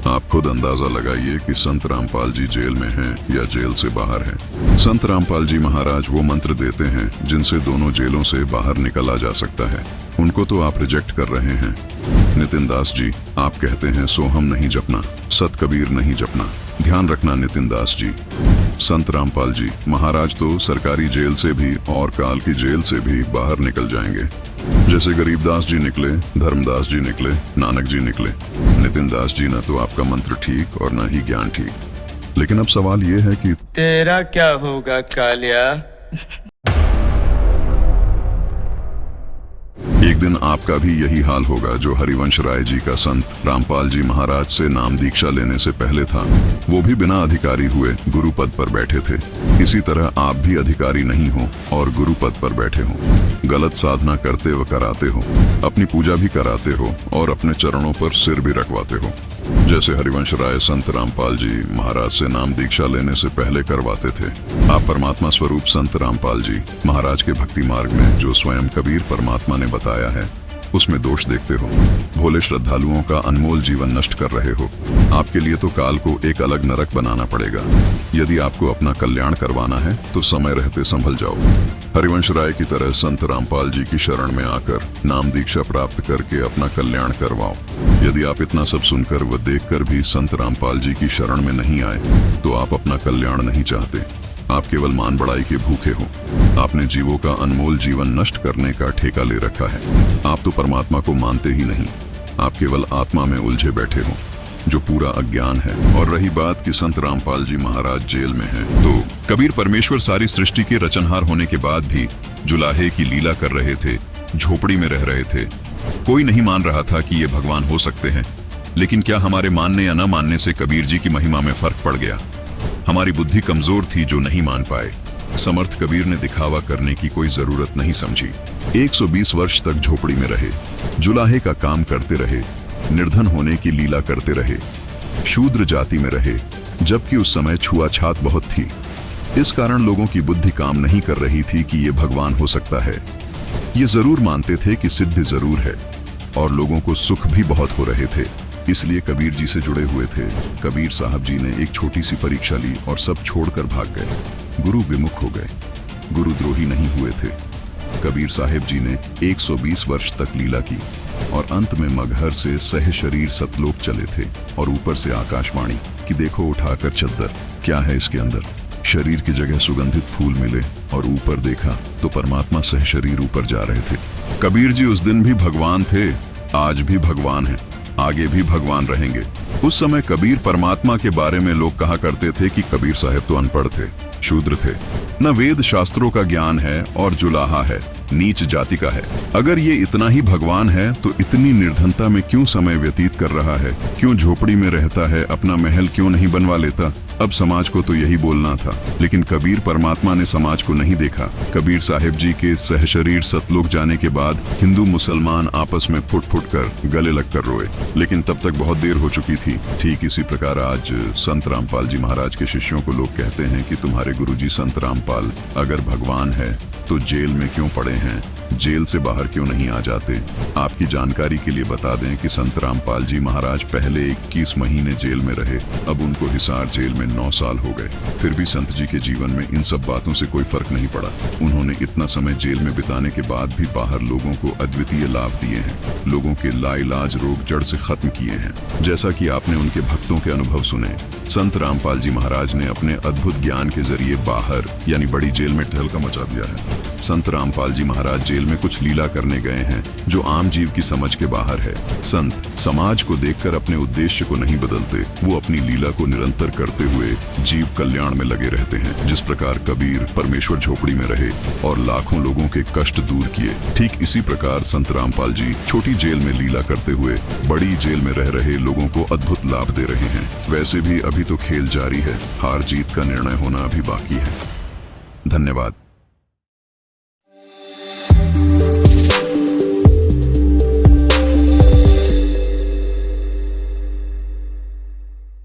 Speaker 1: आप खुद अंदाजा लगाइए कि संत रामपाल जी जेल में हैं या जेल से बाहर हैं। संत रामपाल जी महाराज वो मंत्र देते हैं जिनसे दोनों जेलों से बाहर निकला जा सकता है। उनको तो आप रिजेक्ट कर रहे हैं। नितिन दास जी, आप कहते हैं सोहम नहीं जपना, सत कबीर नहीं जपना। ध्यान रखना नितिन दास जी, संत रामपाल जी महाराज तो सरकारी जेल से भी और काल की जेल से भी बाहर निकल जाएंगे। जैसे गरीबदास जी निकले, धर्मदास जी निकले, नानक जी निकले। नितिन दास जी, न तो आपका मंत्र ठीक और न ही ज्ञान ठीक। लेकिन अब सवाल ये है कि
Speaker 10: तेरा क्या होगा कालिया।
Speaker 1: एक दिन आपका भी यही हाल होगा जो हरिवंश राय जी का संत रामपाल जी महाराज से नाम दीक्षा लेने से पहले था। वो भी बिना अधिकारी हुए गुरु पद पर बैठे थे। इसी तरह आप भी अधिकारी नहीं हो और गुरु पद पर बैठे हो, गलत साधना करते व कराते हो, अपनी पूजा भी कराते हो और अपने चरणों पर सिर भी रखवाते हो, जैसे हरिवंश राय संत रामपाल जी महाराज से नाम दीक्षा लेने से पहले करवाते थे। आप परमात्मा स्वरूप संत रामपाल जी महाराज के भक्ति मार्ग में जो स्वयं कबीर परमात्मा ने बताया है उसमें दोष देखते हो। भोले श्रद्धालुओं का अनमोल जीवन नष्ट कर रहे हो। आपके लिए तो काल को एक अलग नरक बनाना पड़ेगा। यदि आपको अपना कल्याण करवाना है तो समय रहते संभल जाओ। हरिवंश राय की तरह संत रामपाल जी की शरण में आकर नाम दीक्षा प्राप्त करके अपना कल्याण करवाओ। यदि आप इतना सब सुनकर व देखकर भी संत रामपाल जी की शरण में नहीं आए तो आप अपना कल्याण नहीं चाहते। आप केवल मान बढ़ाई के भूखे हो। आपने जीवों का अनमोल जीवन नष्ट करने का ठेका ले रखा है। आप तो परमात्मा को मानते ही नहीं। आप केवल आत्मा में उलझे बैठे हो, जो पूरा अज्ञान है। और रही बात कि संत रामपाल जी महाराज जेल में हैं, तो कबीर परमेश्वर सारी सृष्टि के रचनहार होने के बाद भी जुलाहे की लीला कर रहे थे, झोपड़ी में रह रहे थे। कोई नहीं मान रहा था कि ये भगवान हो सकते हैं। लेकिन क्या हमारे मानने या न मानने से कबीर जी की महिमा में फर्क पड़ गया? हमारी बुद्धि कमजोर थी जो नहीं मान पाए। समर्थ कबीर ने दिखावा करने की कोई जरूरत नहीं समझी। 120 वर्ष तक झोपड़ी में रहे, जुलाहे का काम करते रहे, निर्धन होने की लीला करते रहे, शूद्र जाति में रहे, जबकि उस समय छुआछात बहुत थी। इस कारण लोगों की बुद्धि काम नहीं कर रही थी कि ये भगवान हो सकता है। ये जरूर मानते थे कि सिद्ध जरूर है और लोगों को सुख भी बहुत हो रहे थे, इसलिए कबीर जी से जुड़े हुए थे। कबीर साहब जी ने एक छोटी सी परीक्षा ली और सब छोड़कर भाग गए। गुरु विमुख हो गए, गुरुद्रोही नहीं हुए थे। कबीर साहिब जी ने 120 वर्ष तक लीला की और अंत में मगहर से सह शरीर सतलोक चले थे और ऊपर से आकाशवाणी कि देखो उठाकर चद्दर, क्या है इसके अंदर। शरीर की जगह सुगंधित फूल मिले और ऊपर देखा तो परमात्मा सह शरीर ऊपर जा रहे थे। कबीर जी उस दिन भी भगवान थे, आज भी भगवान हैं, आगे भी भगवान रहेंगे। उस समय कबीर परमात्मा के बारे में लोग कहा करते थे कि कबीर साहब तो अनपढ़ थे, शूद्र थे, न वेद शास्त्रों का ज्ञान है और जुलाहा है। नीच जाति का है। अगर ये इतना ही भगवान है तो इतनी निर्धनता में क्यों समय व्यतीत कर रहा है? क्यों झोपड़ी में रहता है? अपना महल क्यों नहीं बनवा लेता? अब समाज को तो यही बोलना था, लेकिन कबीर परमात्मा ने समाज को नहीं देखा। कबीर साहिब जी के सहशरीर सतलोक जाने के बाद हिंदू मुसलमान आपस में फुट फुट कर गले लगकर रोए, लेकिन तब तक बहुत देर हो चुकी थी। ठीक इसी प्रकार आज संत रामपाल जी महाराज के शिष्यों को लोग कहते हैं कि तुम्हारे गुरुजी संत रामपाल अगर भगवान है तो जेल में क्यों पड़े हैं, जेल से बाहर क्यों नहीं आ जाते? आपकी जानकारी के लिए बता दें कि संत रामपाल जी महाराज पहले 21 महीने जेल में रहे, अब उनको हिसार जेल में 9 साल हो गए। फिर भी संत जी के जीवन में इन सब बातों से कोई फर्क नहीं पड़ा। उन्होंने इतना समय जेल में बिताने के बाद भी बाहर लोगों को अद्वितीय लाभ दिए हैं, लोगों के लाइलाज रोग जड़ से खत्म किए हैं। जैसा कि आपने उनके भक्तों के अनुभव सुने, संत रामपाल जी महाराज ने अपने अद्भुत ज्ञान के जरिए बाहर यानी बड़ी जेल में तहलका मचा दिया है। संत रामपाल जी महाराज जेल में कुछ लीला करने गए हैं जो आम जीव की समझ के बाहर है। संत समाज को देखकर अपने उद्देश्य को नहीं बदलते, वो अपनी लीला को निरंतर करते हुए जीव कल्याण में लगे रहते हैं। जिस प्रकार कबीर परमेश्वर झोपड़ी में रहे और लाखों लोगों के कष्ट दूर किए, ठीक इसी प्रकार संत रामपाल जी छोटी जेल में लीला करते हुए बड़ी जेल में रह रहे लोगों को अद्भुत लाभ दे रहे हैं। वैसे भी अभी तो खेल जारी है, हार जीत का निर्णय होना अभी बाकी है। धन्यवाद।